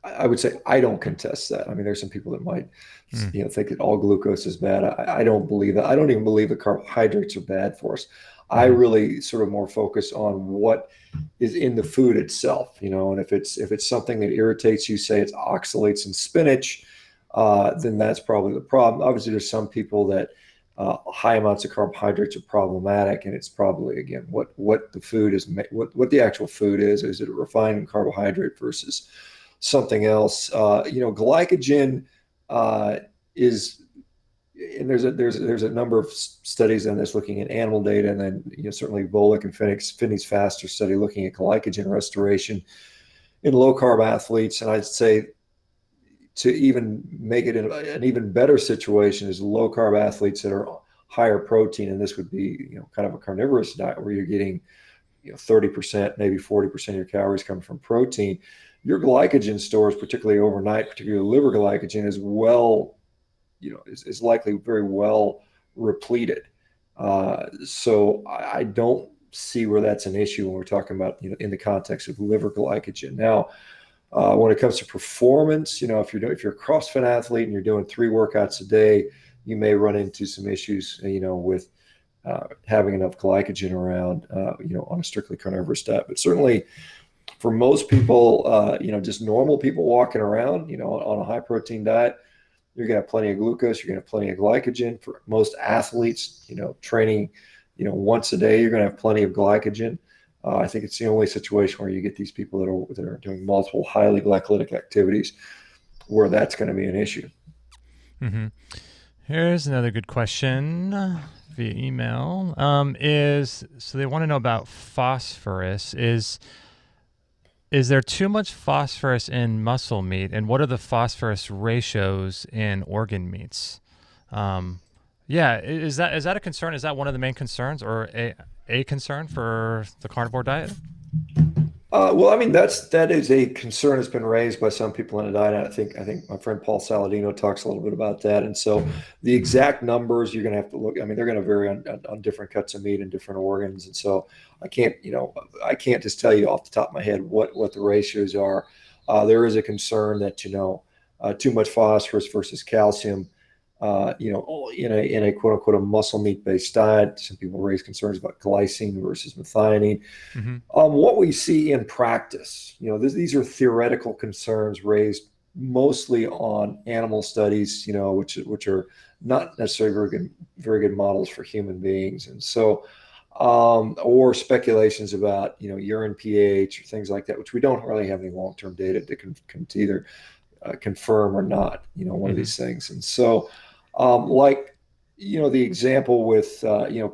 I would say I don't contest that. I mean, there's some people that might, think that all glucose is bad. I don't believe that. I don't even believe that carbohydrates are bad for us. I really sort of more focus on what is in the food itself, and if it's something that irritates you, say it's oxalates in spinach, then that's probably the problem. Obviously, there's some people that high amounts of carbohydrates are problematic, and it's probably, again, what the food is, what the actual food is. Is it a refined carbohydrate versus something else? Glycogen is. And there's a number of studies on this looking at animal data, and then certainly Volek and Finney's faster study looking at glycogen restoration in low carb athletes. And I'd say to even make it an even better situation is low carb athletes that are higher protein, and this would be kind of a carnivorous diet where you're getting 30%, maybe 40% of your calories coming from protein. Your glycogen stores, particularly overnight, particularly liver glycogen, is is likely very well repleted. So I don't see where that's an issue when we're talking about, in the context of liver glycogen. Now, when it comes to performance, if you're a CrossFit athlete and you're doing 3 workouts a day, you may run into some issues, with having enough glycogen around, on a strictly carnivorous diet. But certainly for most people, just normal people walking around, on a high protein diet, you're going to have plenty of glucose, you're going to have plenty of glycogen. For most athletes, training, once a day, you're going to have plenty of glycogen. I think it's the only situation where you get these people that are doing multiple highly glycolytic activities where that's going to be an issue.
Mm-hmm. Here's another good question via email. So they want to know about phosphorus. Is there too much phosphorus in muscle meat, and what are the phosphorus ratios in organ meats? Is that a concern? Is that one of the main concerns, or a concern for the carnivore diet?
That is a concern that's been raised by some people in the diet. I think my friend Paul Saladino talks a little bit about that. And so the exact numbers, you're going to have to look. They're going to vary on different cuts of meat and different organs. And so I can't just tell you off the top of my head what the ratios are. There is a concern that, too much phosphorus versus calcium, in a quote unquote a muscle meat based diet. Some people raise concerns about glycine versus methionine.
Mm-hmm.
What we see in practice, these are theoretical concerns raised mostly on animal studies, which are not necessarily very good models for human beings. And so, or speculations about, urine pH or things like that, which we don't really have any long-term data to either confirm or not, one of these things. And so, the example with,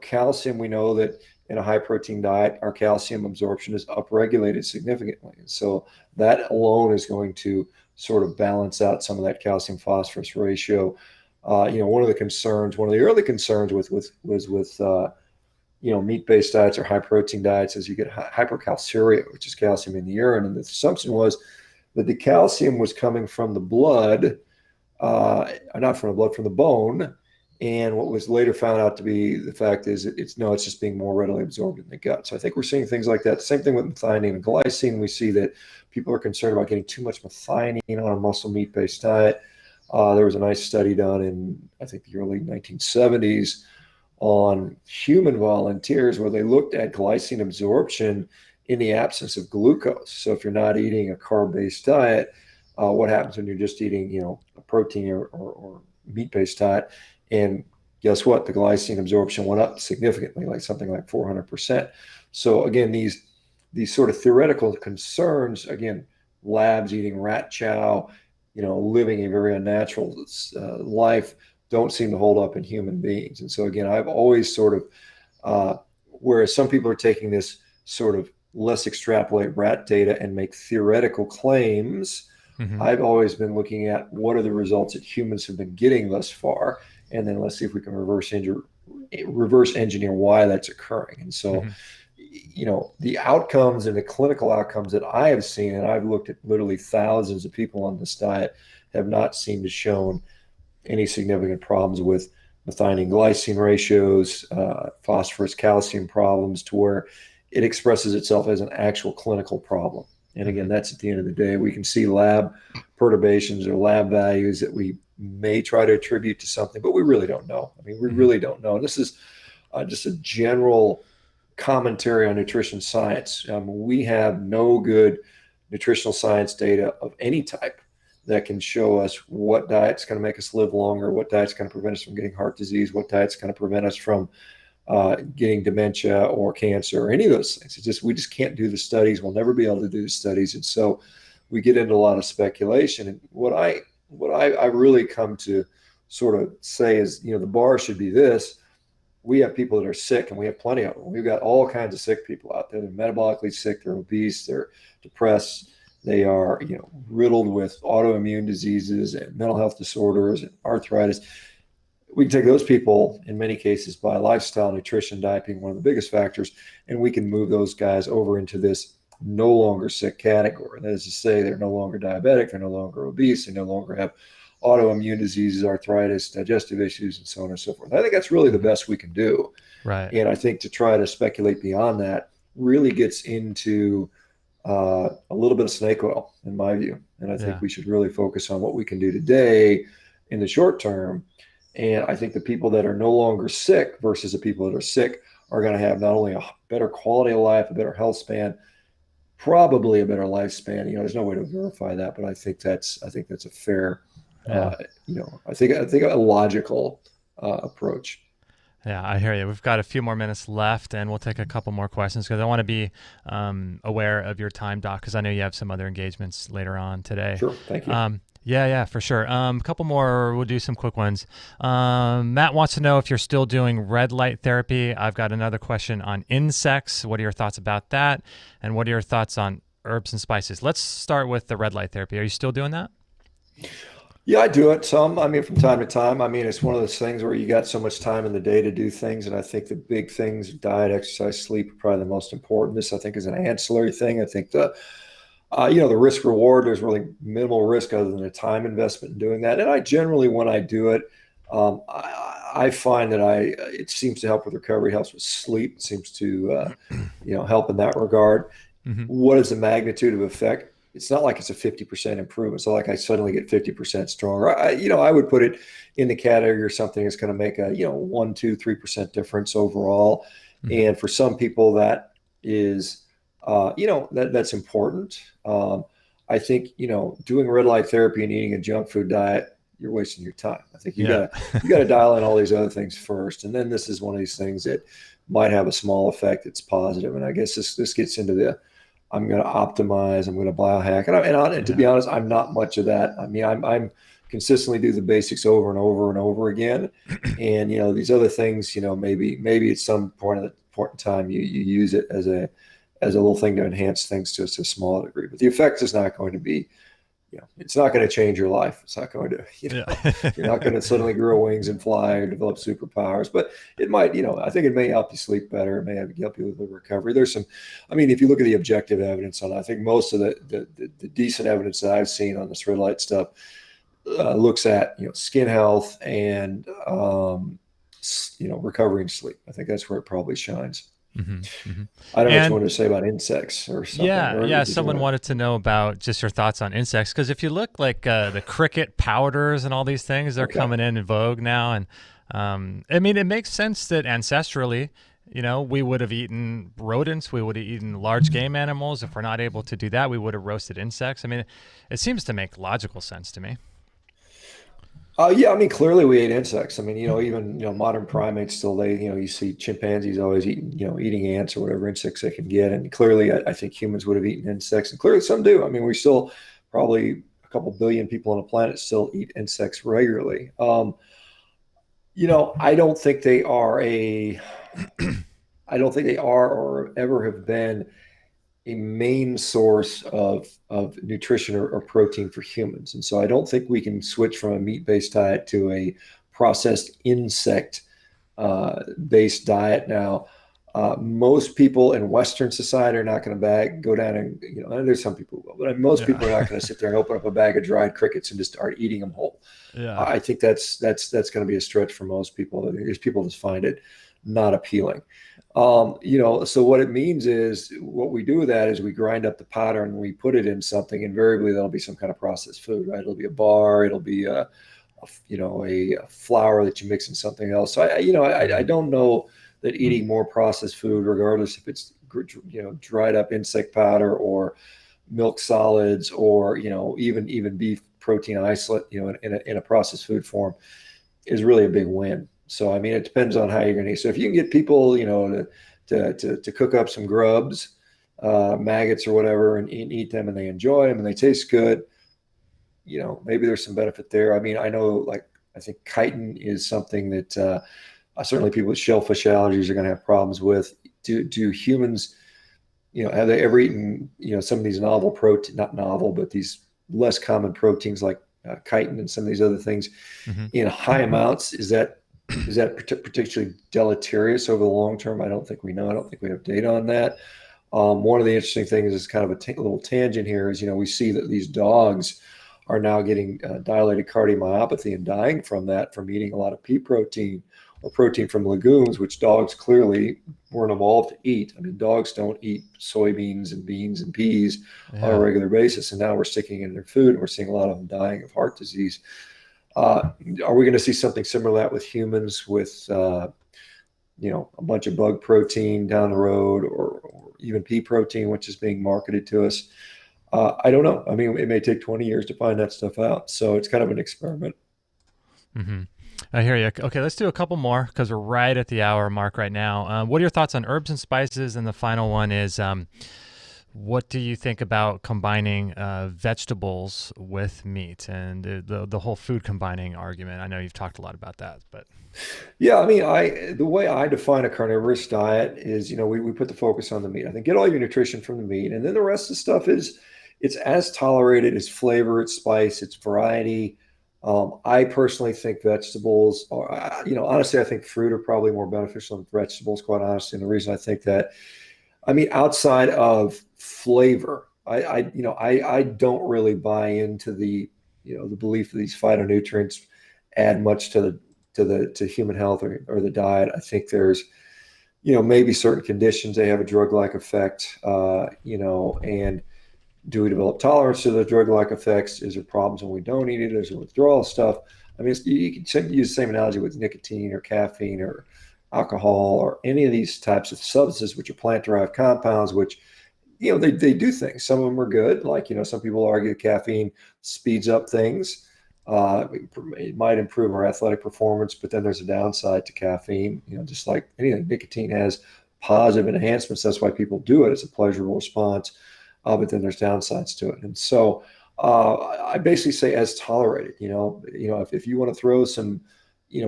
calcium, we know that in a high protein diet, our calcium absorption is upregulated significantly. And so that alone is going to sort of balance out some of that calcium phosphorus ratio. One of the early concerns was with meat-based diets or high protein diets is you get hypercalciuria, which is calcium in the urine. And the assumption was that the calcium was coming from the blood, not from the blood, from the bone. And what was later found out to be the fact is it's just being more readily absorbed in the gut. So I think we're seeing things like that. Same thing with methionine and glycine. We see that people are concerned about getting too much methionine on a muscle meat-based diet. There was a nice study done in, I think, the early 1970s on human volunteers where they looked at glycine absorption in the absence of glucose. So if you're not eating a carb-based diet, what happens when you're just eating, a protein or meat-based diet? And guess what? The glycine absorption went up significantly, like something like 400%. So again, these sort of theoretical concerns, again, labs eating rat chow, living a very unnatural life, don't seem to hold up in human beings. And so again, I've always sort of, whereas some people are taking this sort of let's extrapolate rat data and make theoretical claims, I've always been looking at what are the results that humans have been getting thus far. And then let's see if we can reverse engineer why that's occurring. And so, the outcomes and the clinical outcomes that I have seen, and I've looked at literally thousands of people on this diet, have not seemed to shown any significant problems with methionine glycine ratios, phosphorus calcium problems, to where it expresses itself as an actual clinical problem. And again, that's at the end of the day. We can see lab perturbations or lab values that we may try to attribute to something, but we really don't know. We really don't know. And this is just a general commentary on nutrition science. We have no good nutritional science data of any type that can show us what diet's going to make us live longer, what diet's going to prevent us from getting heart disease, what diet's going to prevent us from getting dementia or cancer or any of those things. We just can't do the studies. We'll never be able to do the studies. And so we get into a lot of speculation. And what I really come to sort of say is, the bar should be this. We have people that are sick, and we have plenty of them. We've got all kinds of sick people out there. They're metabolically sick, they're obese, they're depressed, they are, riddled with autoimmune diseases and mental health disorders and arthritis. We can take those people, in many cases, by lifestyle, nutrition, diet being one of the biggest factors, and we can move those guys over into this no longer sick category. That is to say, they're no longer diabetic, they're no longer obese, they no longer have autoimmune diseases, arthritis, digestive issues, and so on and so forth. I think that's really the best we can do.
Right.
And I think to try to speculate beyond that really gets into a little bit of snake oil, in my view. And I think we should really focus on what we can do today in the short term And I think the people that are no longer sick versus the people that are sick are going to have not only a better quality of life, a better health span, probably a better lifespan. There's no way to verify that, but I think that's a fair, I think a logical approach.
Yeah, I hear you. We've got a few more minutes left, and we'll take a couple more questions because I want to be aware of your time, Doc, because I know you have some other engagements later on today.
Sure, thank you.
Yeah, for sure. A couple more. We'll do some quick ones. Matt wants to know if you're still doing red light therapy. I've got another question on insects. What are your thoughts about that? And what are your thoughts on herbs and spices? Let's start with the red light therapy. Are you still doing that?
Yeah, I do it some. From time to time. It's one of those things where you got so much time in the day to do things. And I think the big things, diet, exercise, sleep, are probably the most important. This, I think, is an ancillary thing. I think the risk reward, there's really minimal risk other than the time investment in doing that. And I generally, when I do it, I find that it seems to help with recovery, helps with sleep. It seems to, help in that regard.
Mm-hmm.
What is the magnitude of effect? It's not like it's a 50% improvement. So like I suddenly get 50% stronger. I would put it in the category or something that's going to make a, 1, 2, 3% difference overall.
Mm-hmm.
And for some people that is, that's important. I think, doing red light therapy and eating a junk food diet, you're wasting your time. I think you gotta dial in all these other things first. And then this is one of these things that might have a small effect that's positive. And I guess this gets into I'm going to optimize, I'm going to biohack. And to be honest, I'm not much of that. I'm consistently do the basics over and over and over again. And, these other things, maybe at some point in time, you use it as a little thing to enhance things to a small degree. But the effect is not going to be, it's not going to change your life. It's not going to, you're not going to suddenly grow wings and fly or develop superpowers, but it might, I think it may help you sleep better. It may help you with the recovery. There's some, if you look at the objective evidence on it, I think most of the decent evidence that I've seen on this red light stuff looks at, skin health and, recovery and sleep. I think that's where it probably shines.
Mm-hmm, mm-hmm.
I don't know what you wanted to say about insects or something.
Yeah. Someone wanted to know about just your thoughts on insects. Because if you look like the cricket powders and all these things, they're coming in vogue now. And it makes sense that ancestrally, we would have eaten rodents. We would have eaten large game animals. If we're not able to do that, we would have roasted insects. It seems to make logical sense to me.
Clearly we ate insects. Even modern primates still, you see chimpanzees always eating ants or whatever insects they can get. And clearly I think humans would have eaten insects, and clearly some do. We still probably a couple billion people on the planet still eat insects regularly. I don't think they are or ever have been a main source of nutrition or protein for humans. And so I don't think we can switch from a meat-based diet to a processed insect based diet now. Most people in Western society are not going to go down and, there's some people who will, but most people are not going to sit there and open up a bag of dried crickets and just start eating them whole.
Yeah.
I think that's going to be a stretch for most people. There's people just find it not appealing. So what it means is what we do with that is we grind up the powder and we put it in something. Invariably, that'll be some kind of processed food, right? It'll be a bar. It'll be a flour that you mix in something else. So I don't know that eating more processed food, regardless if it's dried up insect powder or milk solids or even beef protein isolate in a processed food form, is really a big win. So, it depends on how you're going to eat. So if you can get people, to cook up some grubs, maggots or whatever, and eat them and they enjoy them and they taste good, maybe there's some benefit there. I know, I think chitin is something that certainly people with shellfish allergies are going to have problems with. Do humans, have they ever eaten, some of these novel protein, not novel, but these less common proteins like chitin and some of these other things in high amounts? Is that particularly deleterious over the long term? I don't think we know. I don't think we have data on that. One of the interesting things is kind of a little tangent here is, we see that these dogs are now getting dilated cardiomyopathy and dying from eating a lot of pea protein or protein from legumes, which dogs clearly weren't evolved to eat. Dogs don't eat soybeans and beans and peas on a regular basis. And now we're sticking in their food and we're seeing a lot of them dying of heart disease. Are we going to see something similar to that with humans with, a bunch of bug protein down the road, or even pea protein, which is being marketed to us? I don't know. I mean, it may take 20 years to find that stuff out. So it's kind of an experiment.
Mm-hmm. I hear you. Okay, let's do a couple more because we're right at the hour mark right now. What are your thoughts on herbs and spices? And the final one is, what do you think about combining vegetables with meat and the whole food combining argument? I know you've talked a lot about that, but
Yeah, I mean, the way I define a carnivorous diet is, we put the focus on the meat. I think get all your nutrition from the meat, and then the rest of the stuff it's as tolerated, it's flavor, it's spice, it's variety. I personally think vegetables are, honestly, I think fruit are probably more beneficial than vegetables, quite honestly. And the reason I think that, I mean, outside of flavor, I don't really buy into the belief that these phytonutrients add much to human health or the diet. I think there's, maybe certain conditions, they have a drug-like effect, and do we develop tolerance to the drug-like effects? Is there problems when we don't eat it? Is there withdrawal stuff? I mean, you can use the same analogy with nicotine or caffeine or alcohol or any of these types of substances, which are plant-derived compounds, which, they do things. Some of them are good. Like, some people argue caffeine speeds up things. It might improve our athletic performance, but then there's a downside to caffeine, just like anything. Nicotine has positive enhancements. That's why people do it. It's a pleasurable response. But then there's downsides to it. And so I basically say as tolerated, if you want to throw some,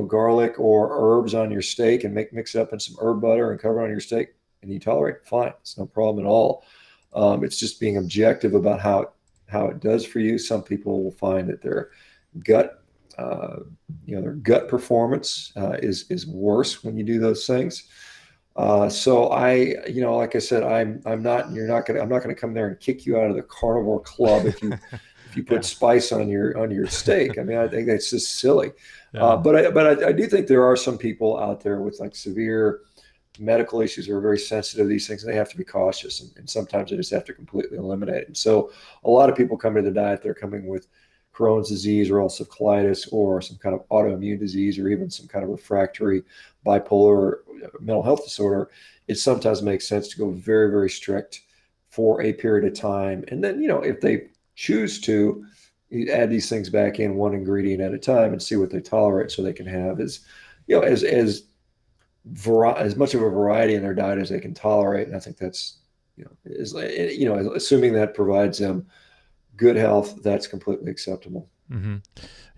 garlic or herbs on your steak and mix it up in some herb butter and cover it on your steak and you tolerate it, fine. It's no problem at all. It's just being objective about how it does for you. Some people will find that their gut performance is worse when you do those things. So like I said, I'm not going to come there and kick you out of the carnivore club if you put spice on your steak. I mean, I think that's just silly. Yeah. But I do think there are some people out there with like severe medical issues who are very sensitive to these things, and they have to be cautious. And sometimes they just have to completely eliminate it. And so a lot of people come into the diet, they're coming with Crohn's disease or ulcerative colitis or some kind of autoimmune disease or even some kind of refractory bipolar mental health disorder. It sometimes makes sense to go very, very strict for a period of time. And then, if they choose to, you add these things back in one ingredient at a time and see what they tolerate so they can have as much of a variety in their diet as they can tolerate. And I think that's, assuming that provides them good health, that's completely acceptable.
Mm-hmm.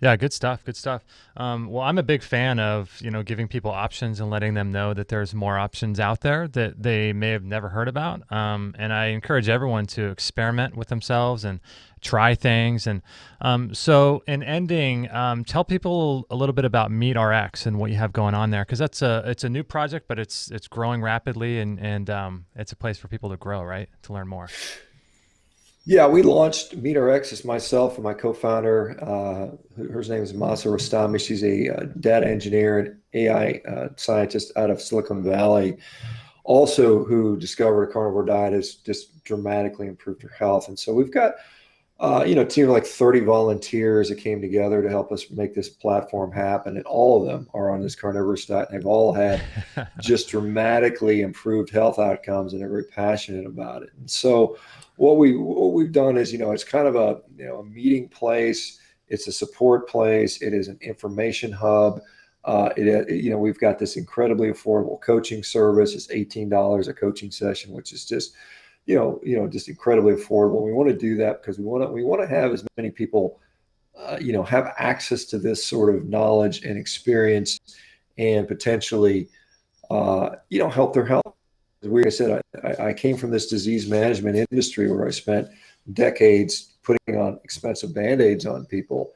Yeah, good stuff. Good stuff. Well, I'm a big fan of, giving people options and letting them know that there's more options out there that they may have never heard about. And I encourage everyone to experiment with themselves and try things. And so in ending, tell people a little bit about MeatRx and what you have going on there, because it's a new project, but it's growing rapidly and it's a place for people to grow, right? To learn more.
Yeah, we launched MeatRx. It's myself and my co-founder. Her name is Masa Rostami. She's a data engineer and AI scientist out of Silicon Valley. Also, who discovered a carnivore diet has just dramatically improved her health. And so we've got, a team of like 30 volunteers that came together to help us make this platform happen. And all of them are on this carnivorous diet. And they've all had just dramatically improved health outcomes, and they're very passionate about it. And so what we've done is, it's kind of a meeting place. It's a support place. It is an information hub. We've got this incredibly affordable coaching service. It's $18 a coaching session, which is just, just incredibly affordable. We want to do that because we want to have as many people, have access to this sort of knowledge and experience, and potentially, help their health. Like I said, I came from this disease management industry where I spent decades putting on expensive Band-Aids on people.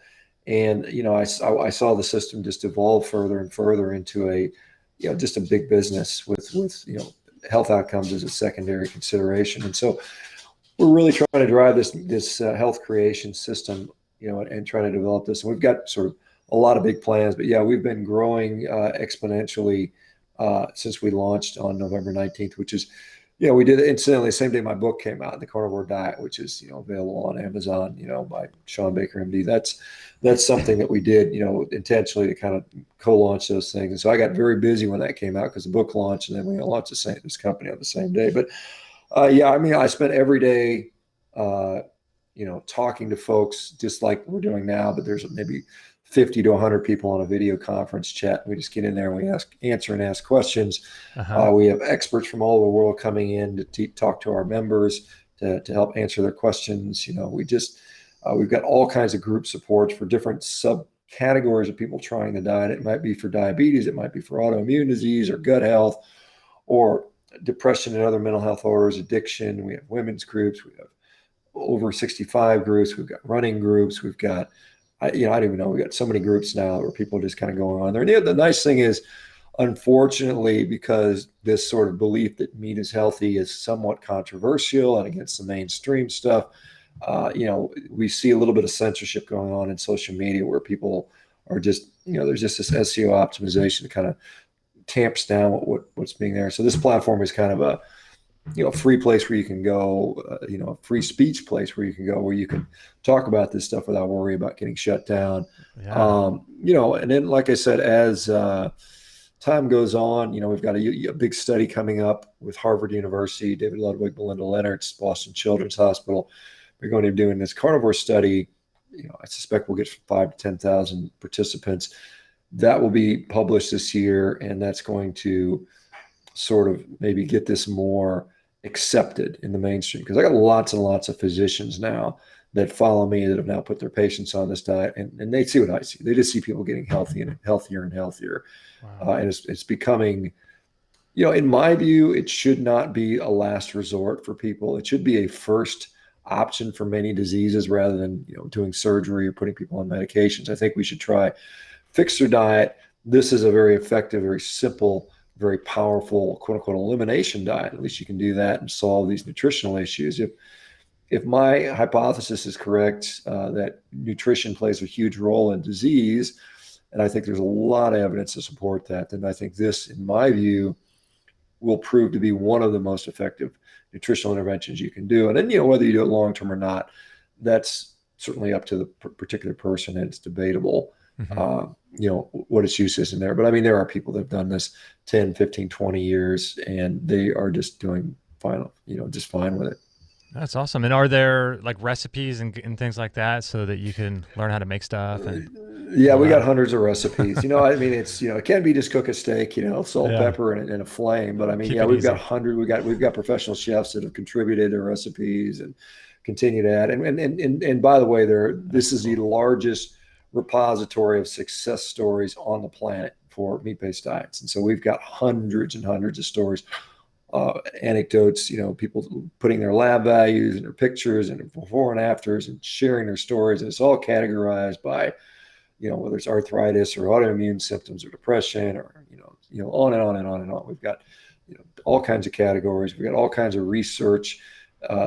And, I saw the system just evolve further and further into just a big business with health outcomes as a secondary consideration. And so we're really trying to drive this health creation system, and trying to develop this. And we've got sort of a lot of big plans, but yeah, we've been growing exponentially since we launched on November 19th, which is Yeah, we did it incidentally the same day my book came out, The Carnivore Diet, which is, available on Amazon, by Shawn Baker, MD. That's something that we did, intentionally to kind of co-launch those things. And so I got very busy when that came out because the book launched, and then we launched this company on the same day. But yeah, I mean, I spent every day, talking to folks just like we're doing now, but there's maybe 50 to 100 people on a video conference chat. We just get in there and we answer and ask questions. We have experts from all over the world coming in to talk to our members to help answer their questions. We've got all kinds of group supports for different subcategories of people trying the diet. It might be for diabetes, it might be for autoimmune disease or gut health or depression and other mental health orders, addiction. We have women's groups, we have over 65 groups, we've got running groups, we've got, I don't even know, we've got so many groups now where people are just kind of going on there. And the nice thing is, unfortunately, because this sort of belief that meat is healthy is somewhat controversial and against the mainstream stuff, we see a little bit of censorship going on in social media where people are just, there's just this SEO optimization that kind of tamps down what's being there. So this platform is kind of a, free place where you can go, a free speech place where you can go, where you can talk about this stuff without worry about getting shut down. Yeah. And then, like I said, as time goes on, we've got a big study coming up with Harvard University, David Ludwig, Melinda Leonard's, Boston Children's Hospital. We're going to be doing this carnivore study. I suspect we'll get 5,000 to 10,000 participants. That will be published this year, and that's going to sort of maybe get this more accepted in the mainstream, because I got lots and lots of physicians now that follow me that have now put their patients on this diet, and they see what I see. They just see people getting healthy and healthier and healthier. Wow. And it's becoming, in my view, it should not be a last resort for people. It should be a first option for many diseases rather than, doing surgery or putting people on medications. I think we should try fix their diet. This is a very effective, very simple, very powerful, quote unquote, elimination diet. At least you can do that and solve these nutritional issues. If my hypothesis is correct, that nutrition plays a huge role in disease, and I think there's a lot of evidence to support that, then I think this, in my view, will prove to be one of the most effective nutritional interventions you can do. And then, whether you do it long-term or not, that's certainly up to the particular person, and it's debatable. Mm-hmm. What its use is in there. But I mean, there are people that have done this 10, 15, 20 years, and they are just doing fine, just fine with it.
That's awesome. And are there like recipes and things like that so that you can learn how to make stuff?
Yeah, we got hundreds of recipes. I mean, it's, it can be just cook a steak, salt, pepper, and a flame. But I mean, we've got hundreds. We've got professional chefs that have contributed their recipes and continue to add. And by the way, this is the largest repository of success stories on the planet for meat-based diets. And so we've got hundreds and hundreds of stories, anecdotes, people putting their lab values and their pictures and before and afters and sharing their stories. And it's all categorized by, whether it's arthritis or autoimmune symptoms or depression or, on and on and on and on. We've got, all kinds of categories. We've got all kinds of research,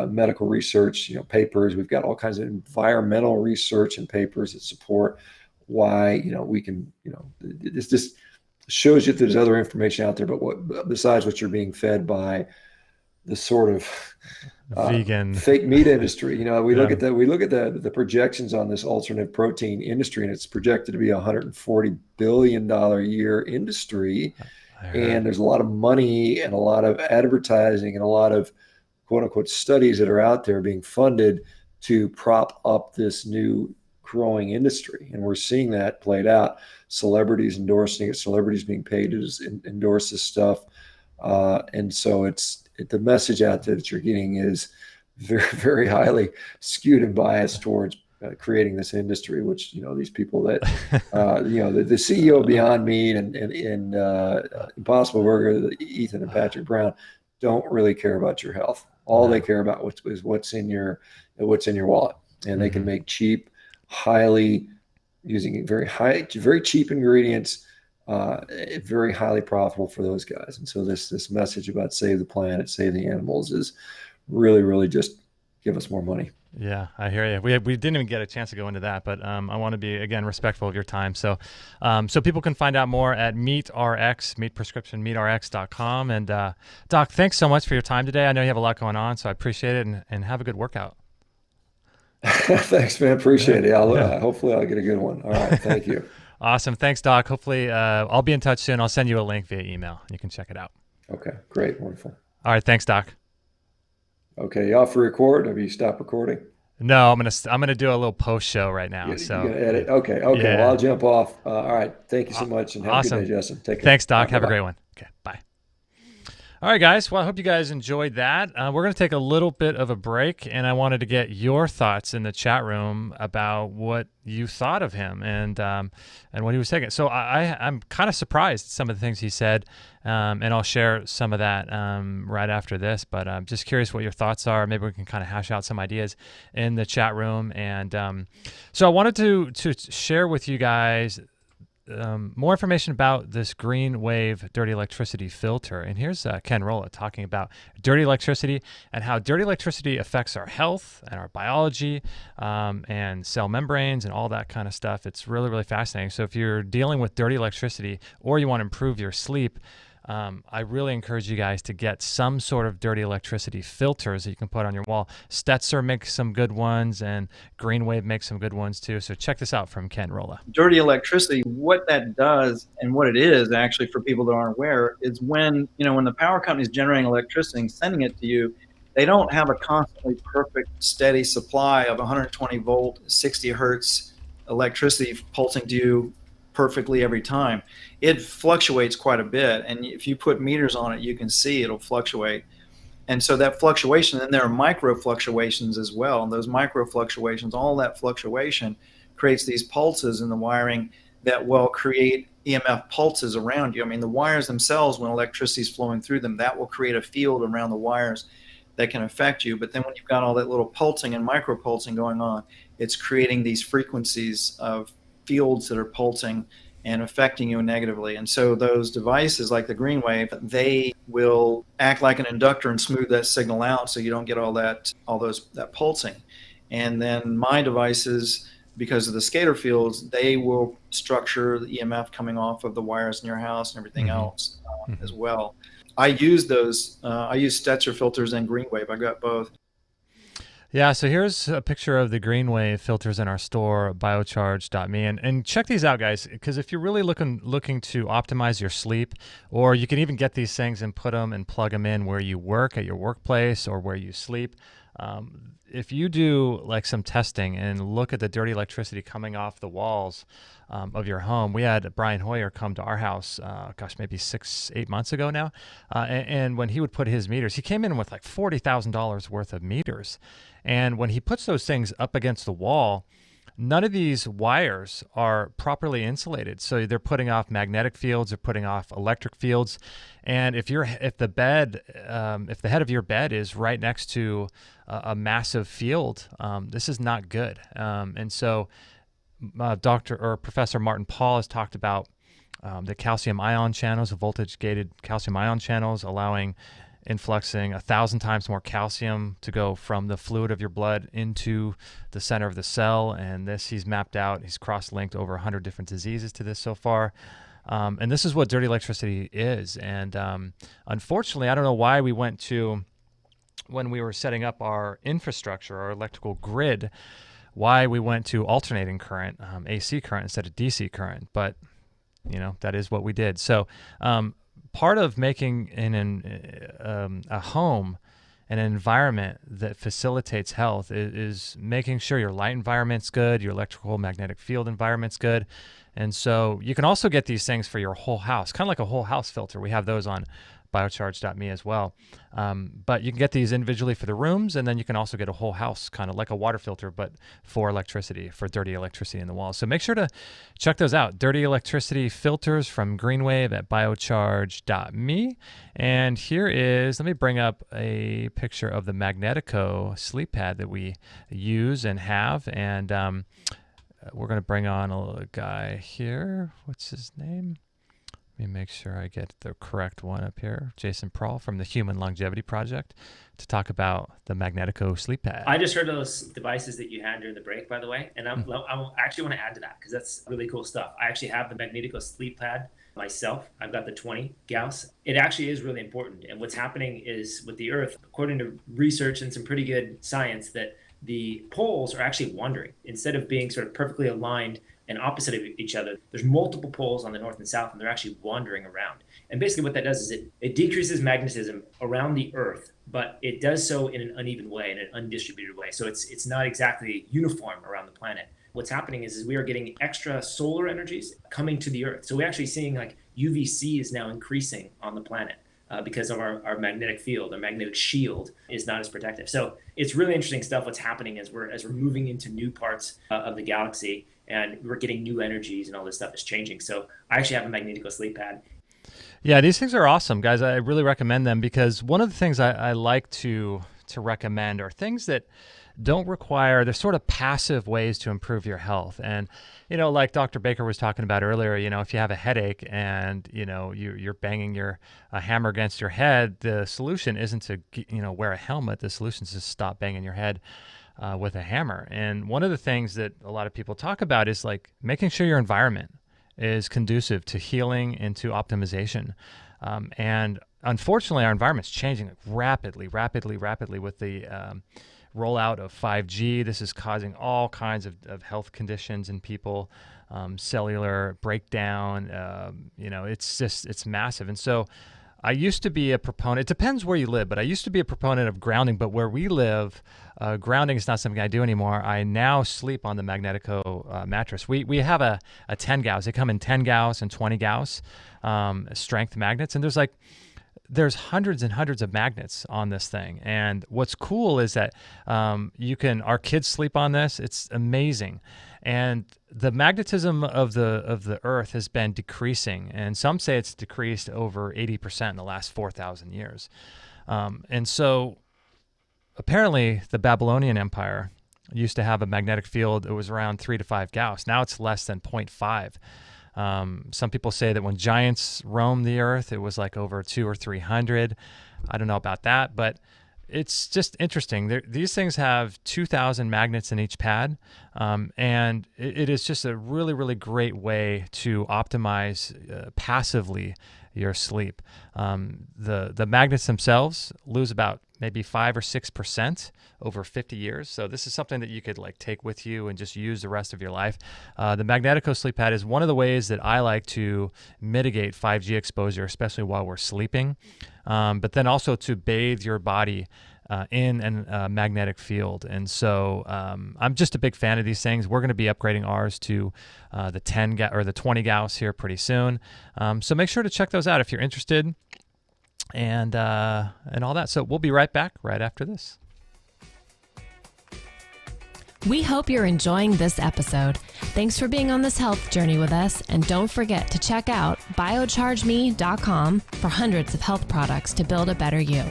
medical research, papers. We've got all kinds of environmental research and papers that support why, we can, this just shows you that there's other information out there, but besides what you're being fed by the sort of
vegan
fake meat industry. We look at the projections on this alternative protein industry, and it's projected to be $140 billion a year industry. And there's a lot of money and a lot of advertising and a lot of quote unquote studies that are out there being funded to prop up this new growing industry. And we're seeing that played out. Celebrities endorsing it, celebrities being paid to endorse this stuff. And so the message out there that you're getting is very, very highly skewed and biased towards creating this industry, which, these people that, the CEO of Beyond Meat and Impossible Burger, Ethan and Patrick Brown, don't really care about your health. All they care about is what's in your wallet, and they can make cheap, using very cheap ingredients, very highly profitable for those guys. And so this message about save the planet, save the animals is really, really just give us more money.
Yeah, I hear you. We didn't even get a chance to go into that, but I want to be, again, respectful of your time. So so people can find out more at MeatRx, meatprescriptionmeatrx.com. And Doc, thanks so much for your time today. I know you have a lot going on, so I appreciate it, and have a good workout.
Thanks, man. Appreciate it. Hopefully I'll get a good one. All right. Thank you.
Awesome. Thanks, Doc. Hopefully I'll be in touch soon. I'll send you a link via email. You can check it out.
Okay. Great. Wonderful.
All right. Thanks, Doc.
Okay. You off for record? Have you stopped recording?
No, I'm gonna do a little post show right now.
You're
so
gonna edit. Okay.
Yeah.
Well, I'll jump off. All right. Thank you so much, and have
awesome.
a good day, Justin. Take care.
Thanks, Doc.
Bye.
Have a great one. Okay. Bye. All right, guys. Well, I hope you guys enjoyed that. We're going to take a little bit of a break, and I wanted to get your thoughts in the chat room about what you thought of him and what he was taking. So I'm kind of surprised at some of the things he said, and I'll share some of that right after this. But I'm just curious what your thoughts are. Maybe we can kind of hash out some ideas in the chat room. And so I wanted to share with you guys more information about this Greenwave dirty electricity filter. And here's Ken Rolla talking about dirty electricity and how dirty electricity affects our health and our biology and cell membranes and all that kind of stuff. It's really, really fascinating. So if you're dealing with dirty electricity or you want to improve your sleep, I really encourage you guys to get some sort of dirty electricity filters that you can put on your wall. Stetzer makes some good ones, and Greenwave makes some good ones too. So check this out from Ken Rolla.
Dirty electricity, what that does and what it is actually for people that aren't aware is when the power company is generating electricity and sending it to you, they don't have a constantly perfect steady supply of 120 volt, 60 hertz electricity pulsing to you perfectly every time. It fluctuates quite a bit, and if you put meters on it, you can see it'll fluctuate. And so that fluctuation, and there are micro fluctuations as well, and those micro fluctuations, all that fluctuation creates these pulses in the wiring that will create EMF pulses around you. I mean, the wires themselves, when electricity is flowing through them, that will create a field around the wires that can affect you. But then when you've got all that little pulsing and micro pulsing going on, it's creating these frequencies of fields that are pulsing and affecting you negatively. And so those devices like the Greenwave, they will act like an inductor and smooth that signal out so you don't get that pulsing. And then my devices, because of the scalar fields, they will structure the EMF coming off of the wires in your house and everything else as well. I use those. I use Stetzer filters and Greenwave. I got both.
Yeah, so here's a picture of the Greenwave filters in our store, biocharge.me. And check these out, guys, because if you're really looking to optimize your sleep, or you can even get these things and put them and plug them in where you work, at your workplace, or where you sleep. If you do like some testing and look at the dirty electricity coming off the walls of your home, we had Brian Hoyer come to our house, maybe 6-8 months ago now. And when he would put his meters, he came in with like $40,000 worth of meters. And when he puts those things up against the wall, none of these wires are properly insulated. So they're putting off magnetic fields, they're putting off electric fields. And if the head of your bed is right next to a massive field, this is not good. And so Professor Martin Paul has talked about the calcium ion channels, the voltage-gated calcium ion channels, allowing influxing 1,000 times more calcium to go from the fluid of your blood into the center of the cell. And this he's mapped out. He's cross-linked over 100 different diseases to this so far. And this is what dirty electricity is. And unfortunately, I don't know why we went to, when we were setting up our infrastructure, our electrical grid, why we went to alternating current, AC current instead of DC current. But, that is what we did. So part of making a home, an environment that facilitates health is making sure your light environment's good, your electrical magnetic field environment's good. And so you can also get these things for your whole house, kind of like a whole house filter. We have those on biocharge.me as well. But you can get these individually for the rooms, and then you can also get a whole house, kind of like a water filter, but for electricity, for dirty electricity in the walls. So make sure to check those out. Dirty electricity filters from Greenwave at biocharge.me. And here is, let me bring up a picture of the Magnetico sleep pad that we use and have. And we're going to bring on a little guy here. What's his name? Let me make sure I get the correct one up here. Jason Prawl from the Human Longevity Project to talk about the Magnetico sleep pad.
I just heard those devices that you had during the break, by the way, and I actually want to add to that because that's really cool stuff. I actually have the Magnetico sleep pad myself. I've got the 20 Gauss. It actually is really important. And what's happening is with the Earth, according to research and some pretty good science, that the poles are actually wandering instead of being sort of perfectly aligned and opposite of each other. There's multiple poles on the north and south, and they're actually wandering around. And basically what that does is it decreases magnetism around the Earth, but it does so in an uneven way, in an undistributed way. So it's not exactly uniform around the planet. What's happening is we are getting extra solar energies coming to the Earth. So we're actually seeing like UVC is now increasing on the planet because of our magnetic field. Our magnetic shield is not as protective. So it's really interesting stuff what's happening as we're moving into new parts of the galaxy, and we're getting new energies and all this stuff is changing. So I actually have a Magnetico sleep pad.
Yeah, these things are awesome, guys. I really recommend them because one of the things I like to recommend are things that don't require, they're sort of passive ways to improve your health. And, like Dr. Baker was talking about earlier, if you have a headache and, you're banging your hammer against your head, the solution isn't to, wear a helmet. The solution is to stop banging your head with a hammer. And one of the things that a lot of people talk about is like making sure your environment is conducive to healing and to optimization. And unfortunately, our environment's changing rapidly with the rollout of 5G. This is causing all kinds of health conditions in people, cellular breakdown. It's massive. And so I used to be a proponent, it depends where you live, but I used to be a proponent of grounding, but where we live, grounding is not something I do anymore. I now sleep on the Magnetico mattress. We have a 10 Gauss. They come in 10 Gauss and 20 Gauss strength magnets, and there's hundreds and hundreds of magnets on this thing. And what's cool is that our kids sleep on this. It's amazing. And the magnetism of the Earth has been decreasing, and some say it's decreased over 80% in the last 4,000 years. And so apparently the Babylonian Empire used to have a magnetic field. It was around 3 to 5 Gauss. Now it's less than 0.5. Some people say that when giants roamed the Earth, it was like over 200 or 300. I don't know about that, but it's just interesting. These things have 2,000 magnets in each pad, and it is just a really, really great way to optimize passively your sleep. The magnets themselves lose about maybe 5 or 6% over 50 years. So this is something that you could like take with you and just use the rest of your life. The Magnetico sleep pad is one of the ways that I like to mitigate 5G exposure, especially while we're sleeping, but then also to bathe your body in a magnetic field. And so I'm just a big fan of these things. We're going to be upgrading ours to the 20 Gauss here pretty soon. So make sure to check those out if you're interested and all that. So we'll be right back right after this.
We hope you're enjoying this episode. Thanks for being on this health journey with us, and don't forget to check out biochargeme.com for hundreds of health products to build a better you.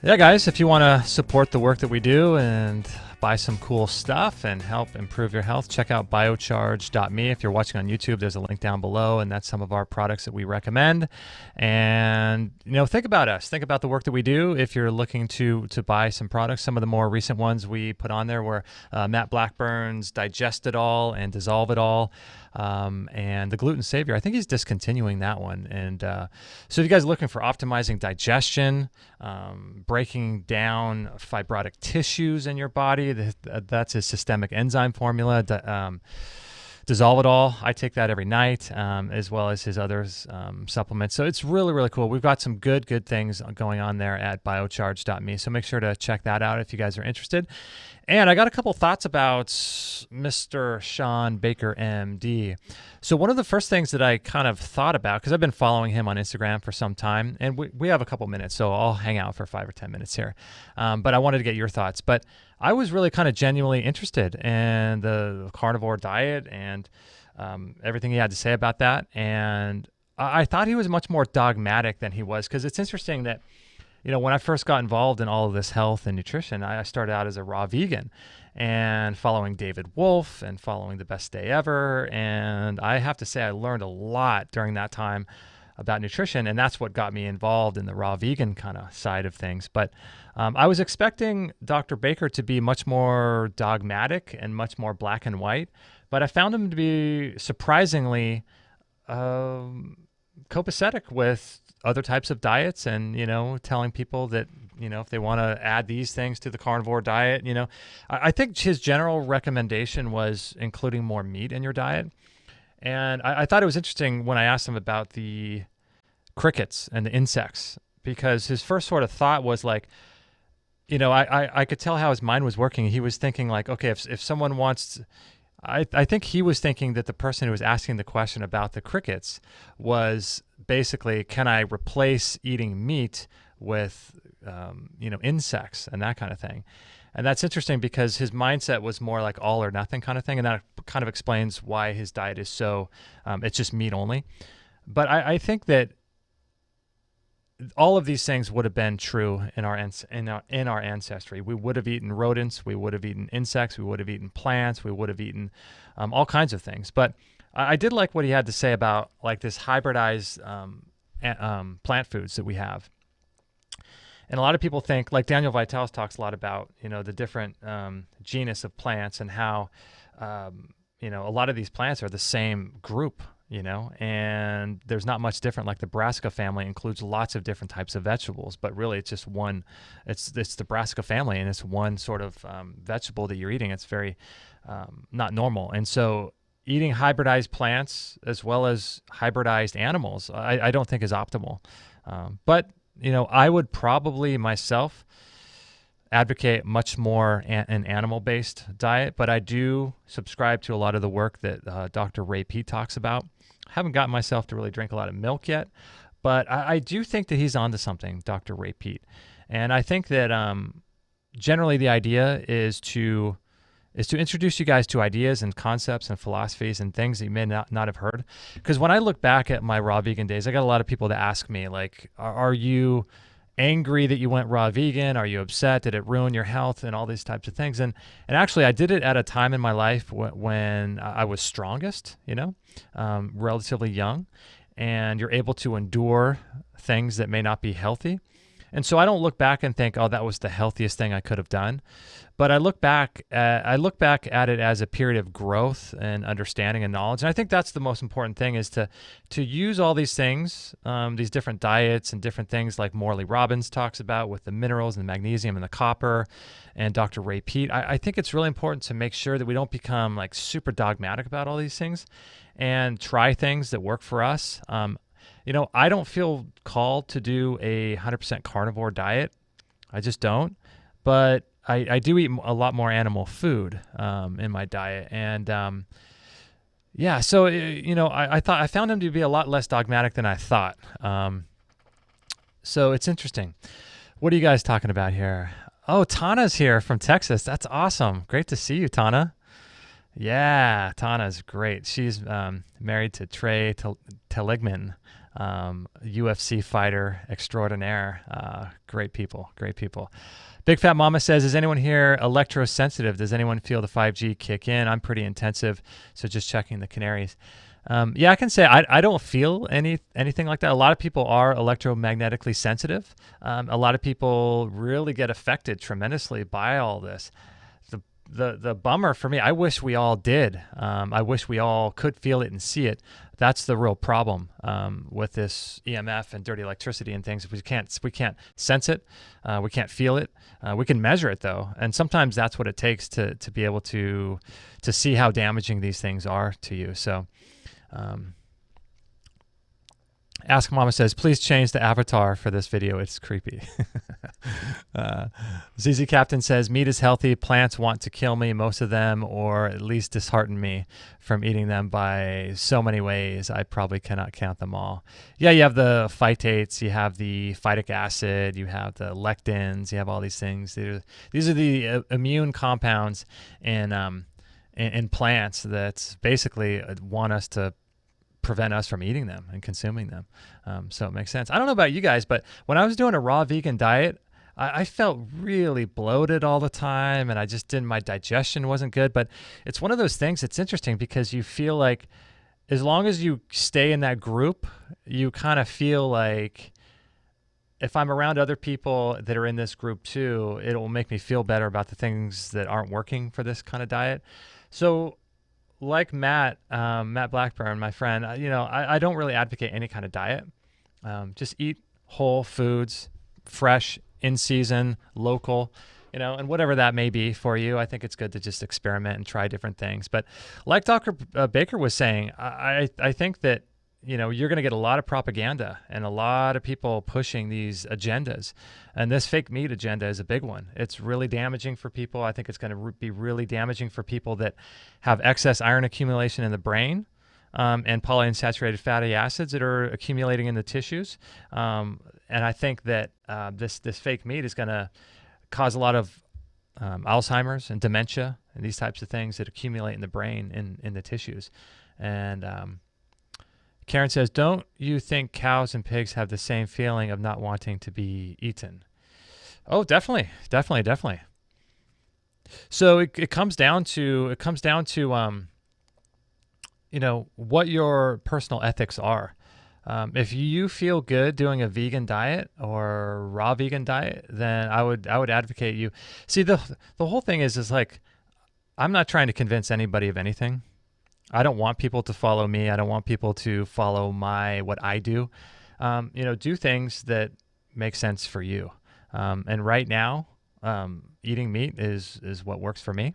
Yeah, guys, if you want to support the work that we do and buy some cool stuff and help improve your health, check out biocharge.me. If you're watching on YouTube, there's a link down below, and that's some of our products that we recommend. And, think about us. Think about the work that we do. If you're looking to buy some products, some of the more recent ones we put on there were Matt Blackburn's Digest It All and Dissolve It All. And the Gluten Savior, I think he's discontinuing that one. And so if you guys are looking for optimizing digestion, breaking down fibrotic tissues in your body, that's his systemic enzyme formula. Dissolve It All, I take that every night, as well as his other supplements. So it's really, really cool. We've got some good things going on there at biocharge.me. So make sure to check that out if you guys are interested. And I got a couple thoughts about Mr. Shawn Baker, MD. So one of the first things that I kind of thought about, because I've been following him on Instagram for some time, and we have a couple minutes, so I'll hang out for 5 or 10 minutes here. But I wanted to get your thoughts. But I was really kind of genuinely interested in the carnivore diet and everything he had to say about that. And I thought he was much more dogmatic than he was, because it's interesting that when I first got involved in all of this health and nutrition, I started out as a raw vegan and following David Wolf and following The Best Day Ever. And I have to say, I learned a lot during that time about nutrition, and that's what got me involved in the raw vegan kind of side of things. But I was expecting Dr. Baker to be much more dogmatic and much more black and white, but I found him to be surprisingly copacetic with other types of diets, and telling people that if they want to add these things to the carnivore diet, I think his general recommendation was including more meat in your diet. And I thought it was interesting when I asked him about the crickets and the insects, because his first sort of thought was like, I could tell how his mind was working. He was thinking like, okay, if someone wants, I think he was thinking that the person who was asking the question about the crickets was basically, can I replace eating meat with, insects and that kind of thing. And that's interesting because his mindset was more like all or nothing kind of thing. And that kind of explains why his diet is so, it's just meat only. But I think that all of these things would have been true in our ancestry. We would have eaten rodents, we would have eaten insects, we would have eaten plants, we would have eaten all kinds of things. But I did like what he had to say about like this hybridized plant foods that we have. And a lot of people think, like Daniel Vitalis talks a lot about, the different genus of plants and how, a lot of these plants are the same group, and there's not much different. Like the brassica family includes lots of different types of vegetables, but really it's just one, it's the brassica family, and it's one sort of vegetable that you're eating. It's very not normal. And so eating hybridized plants as well as hybridized animals, I don't think is optimal. But I would probably myself advocate much more an animal-based diet, but I do subscribe to a lot of the work that Dr. Ray Peat talks about. I haven't gotten myself to really drink a lot of milk yet, but I do think that he's onto something, Dr. Ray Peat. And I think that generally the idea is to introduce you guys to ideas and concepts and philosophies and things that you may not have heard. Because when I look back at my raw vegan days, I got a lot of people that ask me, like, are you angry that you went raw vegan? Are you upset? Did it ruin your health? And all these types of things. And actually, I did it at a time in my life when I was strongest, relatively young, and you're able to endure things that may not be healthy. And so I don't look back and think, oh, that was the healthiest thing I could have done. But I look back at it as a period of growth and understanding and knowledge. And I think that's the most important thing, is to use all these things, these different diets and different things like Morley Robbins talks about with the minerals and the magnesium and the copper, and Dr. Ray Peat. I think it's really important to make sure that we don't become like super dogmatic about all these things and try things that work for us. I don't feel called to do a 100% carnivore diet. I just don't. But I do eat a lot more animal food in my diet. And so, I found him to be a lot less dogmatic than I thought. So it's interesting. What are you guys talking about here? Oh, Tana's here from Texas. That's awesome. Great to see you, Tana. Yeah, Tana's great. She's married to Trey Teligman. UFC fighter extraordinaire. Great people. Big Fat Mama says, is anyone here electrosensitive? Does anyone feel the 5G kick in? I'm pretty intensive, so just checking the canaries. Yeah, I can say I don't feel anything like that. A lot of people are electromagnetically sensitive. A lot of people really get affected tremendously by all this. The bummer for me, I wish we all did. I wish we all could feel it and see it. That's the real problem with this EMF and dirty electricity and things. We can't sense it. We can't feel it. We can measure it though, and sometimes that's what it takes to be able to see how damaging these things are to you. So. Ask Mama says, please change the avatar for this video. It's creepy. ZZ Captain says, meat is healthy. Plants want to kill me, most of them, or at least dishearten me from eating them by so many ways. I probably cannot count them all. Yeah, you have the phytates, you have the phytic acid, you have the lectins, you have all these things. These are the immune compounds in plants that basically want us to prevent us from eating them and consuming them. So it makes sense. I don't know about you guys, but when I was doing a raw vegan diet, I felt really bloated all the time, and my digestion wasn't good. But it's one of those things, it's interesting because you feel like as long as you stay in that group, you kind of feel like if I'm around other people that are in this group too, it will make me feel better about the things that aren't working for this kind of diet. So like Matt Blackburn, my friend, I don't really advocate any kind of diet. Just eat whole foods, fresh, in season, local, and whatever that may be for you. I think it's good to just experiment and try different things. But like Dr. Baker was saying, I think that, you're going to get a lot of propaganda and a lot of people pushing these agendas. And this fake meat agenda is a big one. It's really damaging for people. I think it's going to be really damaging for people that have excess iron accumulation in the brain. And polyunsaturated fatty acids that are accumulating in the tissues. And I think that this fake meat is going to cause a lot of Alzheimer's and dementia and these types of things that accumulate in the brain in the tissues. And Karen says, don't you think cows and pigs have the same feeling of not wanting to be eaten? Oh, definitely. So it comes down to what your personal ethics are. If you feel good doing a vegan diet or raw vegan diet, then I would advocate you. See, the whole thing is like, I'm not trying to convince anybody of anything. I don't want people to follow me. I don't want people to follow what I do. Do things that make sense for you. And right now, eating meat is what works for me.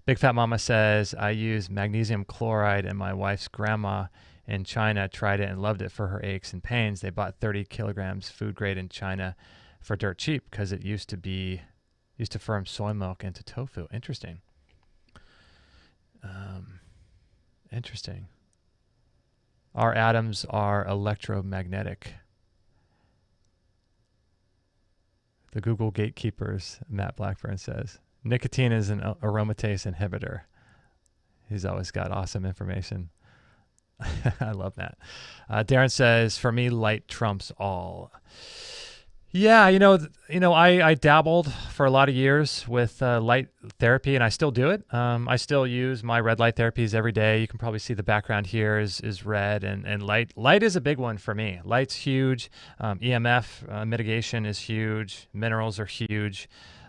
Big Fat Mama says, I use magnesium chloride, and my wife's grandma in China tried it and loved it for her aches and pains. They bought 30 kilograms food grade in China for dirt cheap because it used to firm soy milk into tofu. Interesting. Interesting. Our atoms are electromagnetic. The Google gatekeepers, Matt Blackburn says. Nicotine is an aromatase inhibitor. He's always got awesome information. I love that. Darren says, for me, light trumps all. Yeah, I dabbled for a lot of years with light therapy, and I still do it. I still use my red light therapies every day. You can probably see the background here is red, and light. Light is a big one for me. Light's huge. EMF mitigation is huge. Minerals are huge.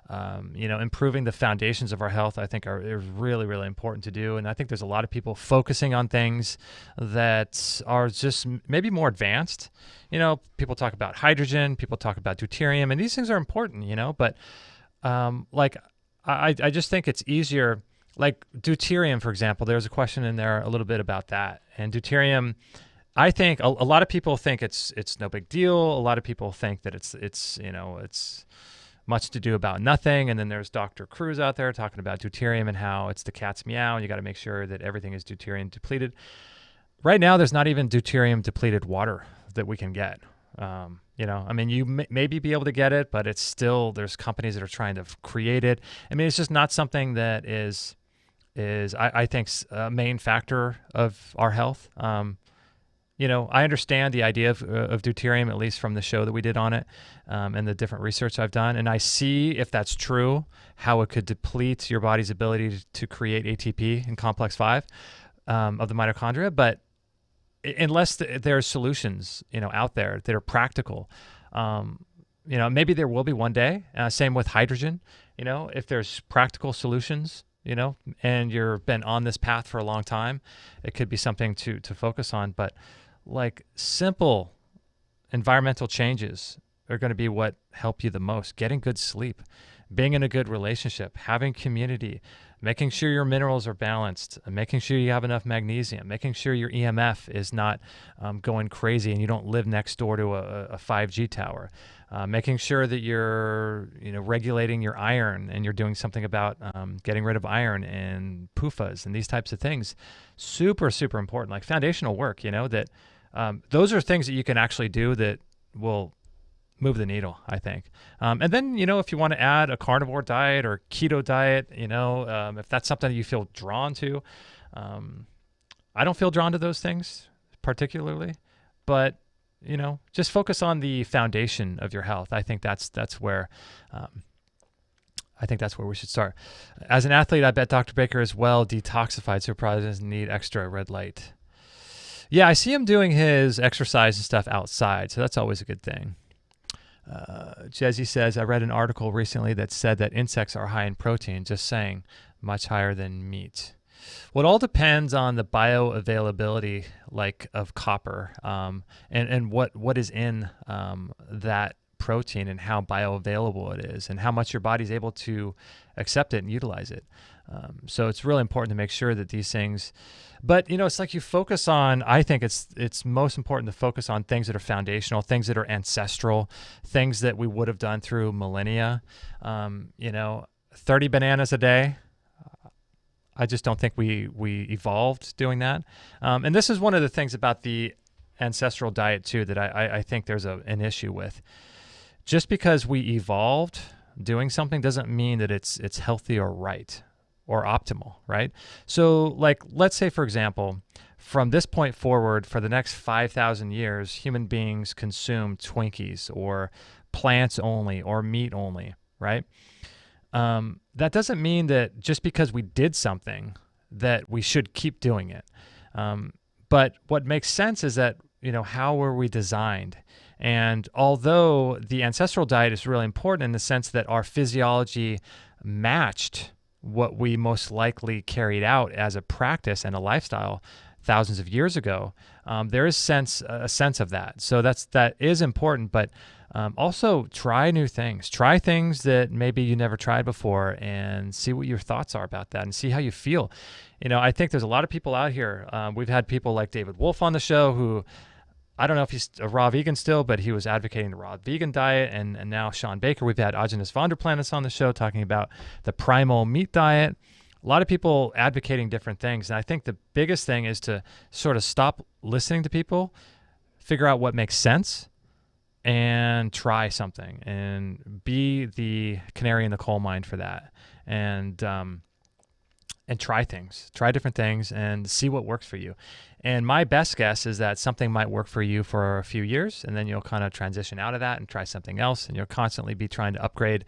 Improving the foundations of our health, I think, is really, really important to do. And I think there's a lot of people focusing on things that are just maybe more advanced. People talk about hydrogen, people talk about deuterium, and these things are important, but I just think it's easier. Like deuterium, for example, there's a question in there a little bit about that. And deuterium, I think a lot of people think it's no big deal. A lot of people think that it's much to do about nothing. And then there's Dr. Cruz out there talking about deuterium and how it's the cat's meow, and you got to make sure that everything is deuterium depleted. Right now, there's not even deuterium depleted water that we can get. You maybe be able to get it, but it's still, there's companies that are trying to create it. It's just not something that is I think a main factor of our health. I understand the idea of deuterium, at least from the show that we did on it, and the different research I've done. And I see, if that's true, how it could deplete your body's ability to create ATP in complex 5 of the mitochondria. But unless there are solutions, out there that are practical, maybe there will be one day. Same with hydrogen. If there's practical solutions, and you've been on this path for a long time, it could be something to focus on. But like simple environmental changes are going to be what help you the most. Getting good sleep, being in a good relationship, having community, making sure your minerals are balanced, making sure you have enough magnesium, making sure your EMF is not going crazy and you don't live next door to a 5G tower, making sure that you're regulating your iron and you're doing something about getting rid of iron and PUFAs and these types of things. Super, super important, like foundational work, that those are things that you can actually do that will move the needle, I think. And then, if you want to add a carnivore diet or keto diet, if that's something that you feel drawn to, I don't feel drawn to those things particularly, but just focus on the foundation of your health. I think that's where we should start. As an athlete, I bet Dr. Baker is well detoxified, so probably doesn't need extra red light. Yeah, I see him doing his exercise and stuff outside, so that's always a good thing. Jesse says, I read an article recently that said that insects are high in protein, just saying, much higher than meat. Well, it all depends on the bioavailability, of copper, and what is in that protein and how bioavailable it is and how much your body's able to accept it and utilize it. So it's really important to make sure that these things, but it's like you focus on, I think it's most important to focus on things that are foundational, things that are ancestral, things that we would have done through millennia. 30 bananas a day. I just don't think we evolved doing that. And this is one of the things about the ancestral diet too, that I think there's an issue with. Just because we evolved doing something doesn't mean that it's healthy or right or optimal, right? So let's say, for example, from this point forward, for the next 5,000 years, human beings consume Twinkies or plants only or meat only, right? That doesn't mean that just because we did something that we should keep doing it. But what makes sense is that, how were we designed? And although the ancestral diet is really important in the sense that our physiology matched what we most likely carried out as a practice and a lifestyle thousands of years ago, there is a sense of that. So that is important, but also try new things. Try things that maybe you never tried before and see what your thoughts are about that and see how you feel. I think there's a lot of people out here. We've had people like David Wolf on the show who, I don't know if he's a raw vegan still, but he was advocating the raw vegan diet. And now Shawn Baker, we've had Ajanis Vonderplannis on the show talking about the primal meat diet. A lot of people advocating different things. And I think the biggest thing is to sort of stop listening to people, figure out what makes sense, and try something and be the canary in the coal mine for that. And try things, try different things and see what works for you. And my best guess is that something might work for you for a few years, and then you'll kind of transition out of that and try something else, and you'll constantly be trying to upgrade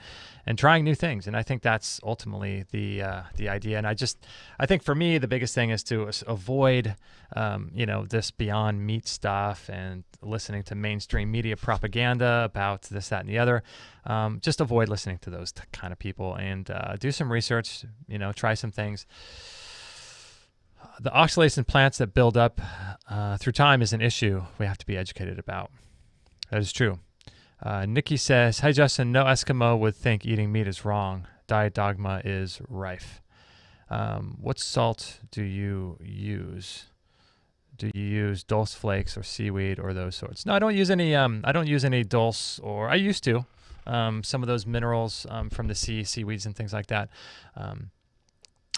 and trying new things. And I think that's ultimately the idea. And I think for me, the biggest thing is to avoid, this Beyond Meat stuff and listening to mainstream media propaganda about this, that, and the other. Just avoid listening to those kind of people and do some research, try some things. The oxalates in plants that build up through time is an issue we have to be educated about. That is true. Nikki says, hi, Justin. No Eskimo would think eating meat is wrong. Diet dogma is rife. What salt do you use? Do you use dulse flakes or seaweed or those sorts? No, I don't use any. I don't use any dulse, or I used to. Some of those minerals from the sea, seaweeds and things like that.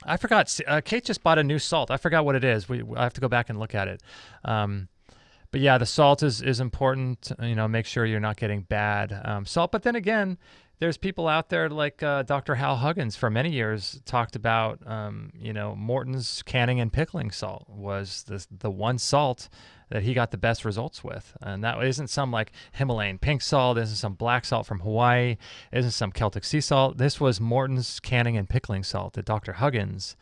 I forgot. Kate just bought a new salt. I forgot what it is. I have to go back and look at it. But yeah, the salt is important. Make sure you're not getting bad salt. But then again, there's people out there like Dr. Hal Huggins for many years talked about, Morton's canning and pickling salt was the one salt that he got the best results with. And that isn't some like Himalayan pink salt, isn't some black salt from Hawaii, isn't some Celtic sea salt. This was Morton's canning and pickling salt that Dr. Huggins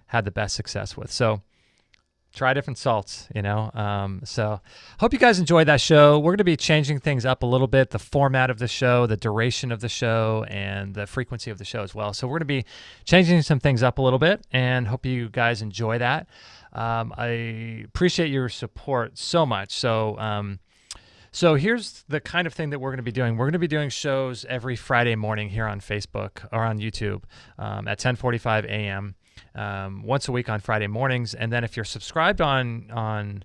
had the best success with. So try different salts, So hope you guys enjoyed that show. We're going to be changing things up a little bit, the format of the show, the duration of the show, and the frequency of the show as well. So we're going to be changing some things up a little bit and hope you guys enjoy that. I appreciate your support so much. So here's the kind of thing that we're going to be doing. We're going to be doing shows every Friday morning here on Facebook or on YouTube at 10:45 a.m. Once a week on Friday mornings. And then if you're subscribed on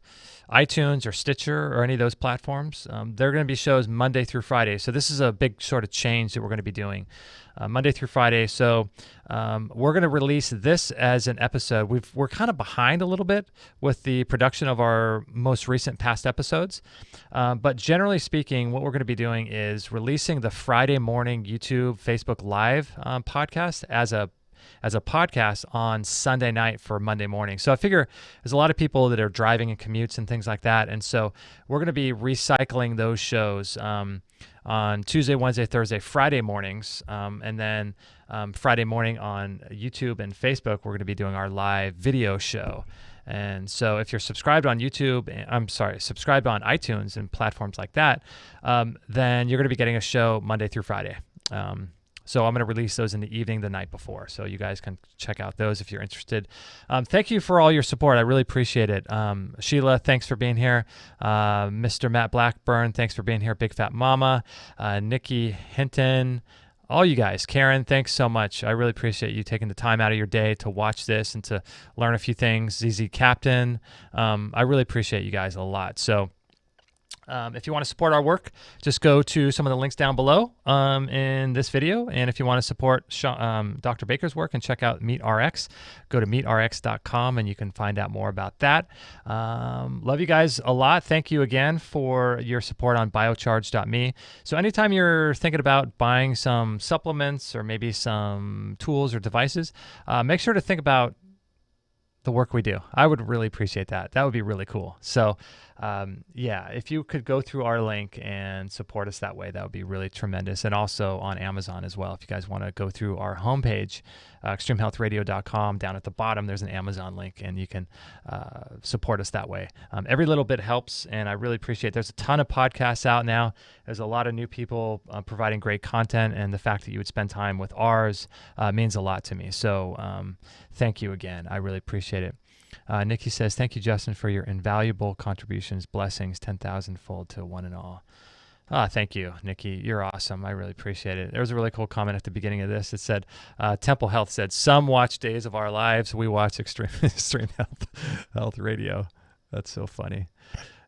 iTunes or Stitcher or any of those platforms, there are going to be shows Monday through Friday. So this is a big sort of change that we're going to be doing Monday through Friday. So we're going to release this as an episode. We're kind of behind a little bit with the production of our most recent past episodes. But generally speaking, what we're going to be doing is releasing the Friday morning YouTube, Facebook Live podcast as a as a podcast on Sunday night for Monday morning. So I figure there's a lot of people that are driving and commutes and things like that. And so we're going to be recycling those shows on Tuesday, Wednesday, Thursday, Friday mornings. And then Friday morning on YouTube and Facebook, we're going to be doing our live video show. And so if you're subscribed on YouTube, subscribed on iTunes and platforms like that, then you're going to be getting a show Monday through Friday. So I'm going to release those in the evening the night before. So you guys can check out those if you're interested. Thank you for all your support. I really appreciate it. Sheila, thanks for being here. Mr. Matt Blackburn, thanks for being here. Big Fat Mama, Nikki Hinton, all you guys. Karen, thanks so much. I really appreciate you taking the time out of your day to watch this and to learn a few things. ZZ Captain, I really appreciate you guys a lot. So if you want to support our work, just go to some of the links down below in this video. And if you want to support Dr. Baker's work and check out MeatRx, go to meatrx.com and you can find out more about that. Love you guys a lot. Thank you again for your support on biocharge.me. So anytime you're thinking about buying some supplements or maybe some tools or devices, make sure to think about the work we do. I would really appreciate that. That would be really cool. So if you could go through our link and support us that way, that would be really tremendous. And also on Amazon as well. If you guys want to go through our homepage, extremehealthradio.com, down at the bottom, there's an Amazon link and you can support us that way. Every little bit helps and I really appreciate it. There's a ton of podcasts out now. There's a lot of new people providing great content, and the fact that you would spend time with ours means a lot to me. So thank you again. I really appreciate it. Nikki says, thank you, Justin, for your invaluable contributions. Blessings, 10,000-fold to one and all. Thank you, Nikki. You're awesome. I really appreciate it. There was a really cool comment at the beginning of this. It said, Temple Health said, some watch Days of Our Lives. We watch Extreme Health Radio. That's so funny.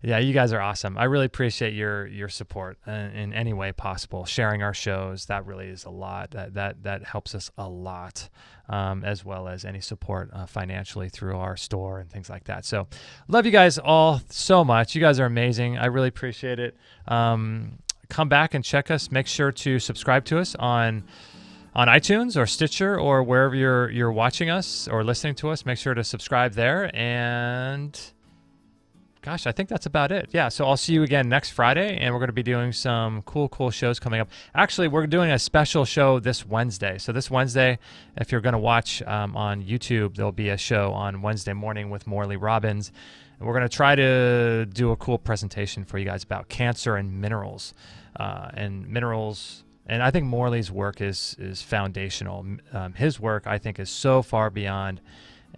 Yeah, you guys are awesome. I really appreciate your support in any way possible. Sharing our shows, that really is a lot. That helps us a lot, as well as any support financially through our store and things like that. So love you guys all so much. You guys are amazing. I really appreciate it. Come back and check us. Make sure to subscribe to us on iTunes or Stitcher or wherever you're watching us or listening to us. Make sure to subscribe there. And gosh, I think that's about it. Yeah, so I'll see you again next Friday, and we're going to be doing some cool shows coming up. Actually, we're doing a special show this Wednesday. So this Wednesday, if you're going to watch on YouTube, there'll be a show on Wednesday morning with Morley Robbins. And we're going to try to do a cool presentation for you guys about cancer and minerals. And I think Morley's work is foundational. His work, I think, is so far beyond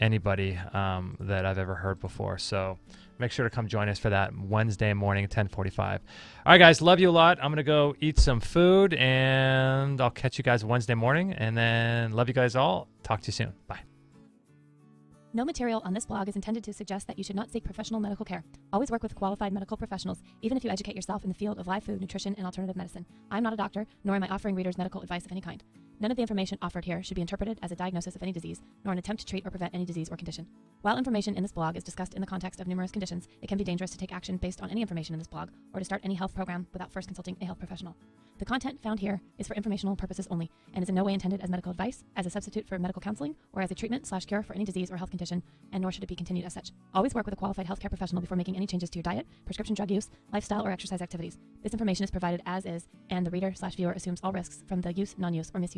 anybody that I've ever heard before. So make sure to come join us for that Wednesday morning at 10:45. All right, guys, love you a lot. I'm going to go eat some food, and I'll catch you guys Wednesday morning. And then love you guys all. Talk to you soon. Bye.
No material on this blog is intended to suggest that you should not seek professional medical care. Always work with qualified medical professionals, even if you educate yourself in the field of live food, nutrition, and alternative medicine. I'm not a doctor, nor am I offering readers medical advice of any kind. None of the information offered here should be interpreted as a diagnosis of any disease, nor an attempt to treat or prevent any disease or condition. While information in this blog is discussed in the context of numerous conditions, it can be dangerous to take action based on any information in this blog or to start any health program without first consulting a health professional. The content found here is for informational purposes only and is in no way intended as medical advice, as a substitute for medical counseling, or as a treatment/cure for any disease or health condition, and nor should it be continued as such. Always work with a qualified healthcare professional before making any changes to your diet, prescription drug use, lifestyle, or exercise activities. This information is provided as is, and the reader/viewer assumes all risks from the use, non-use, or misuse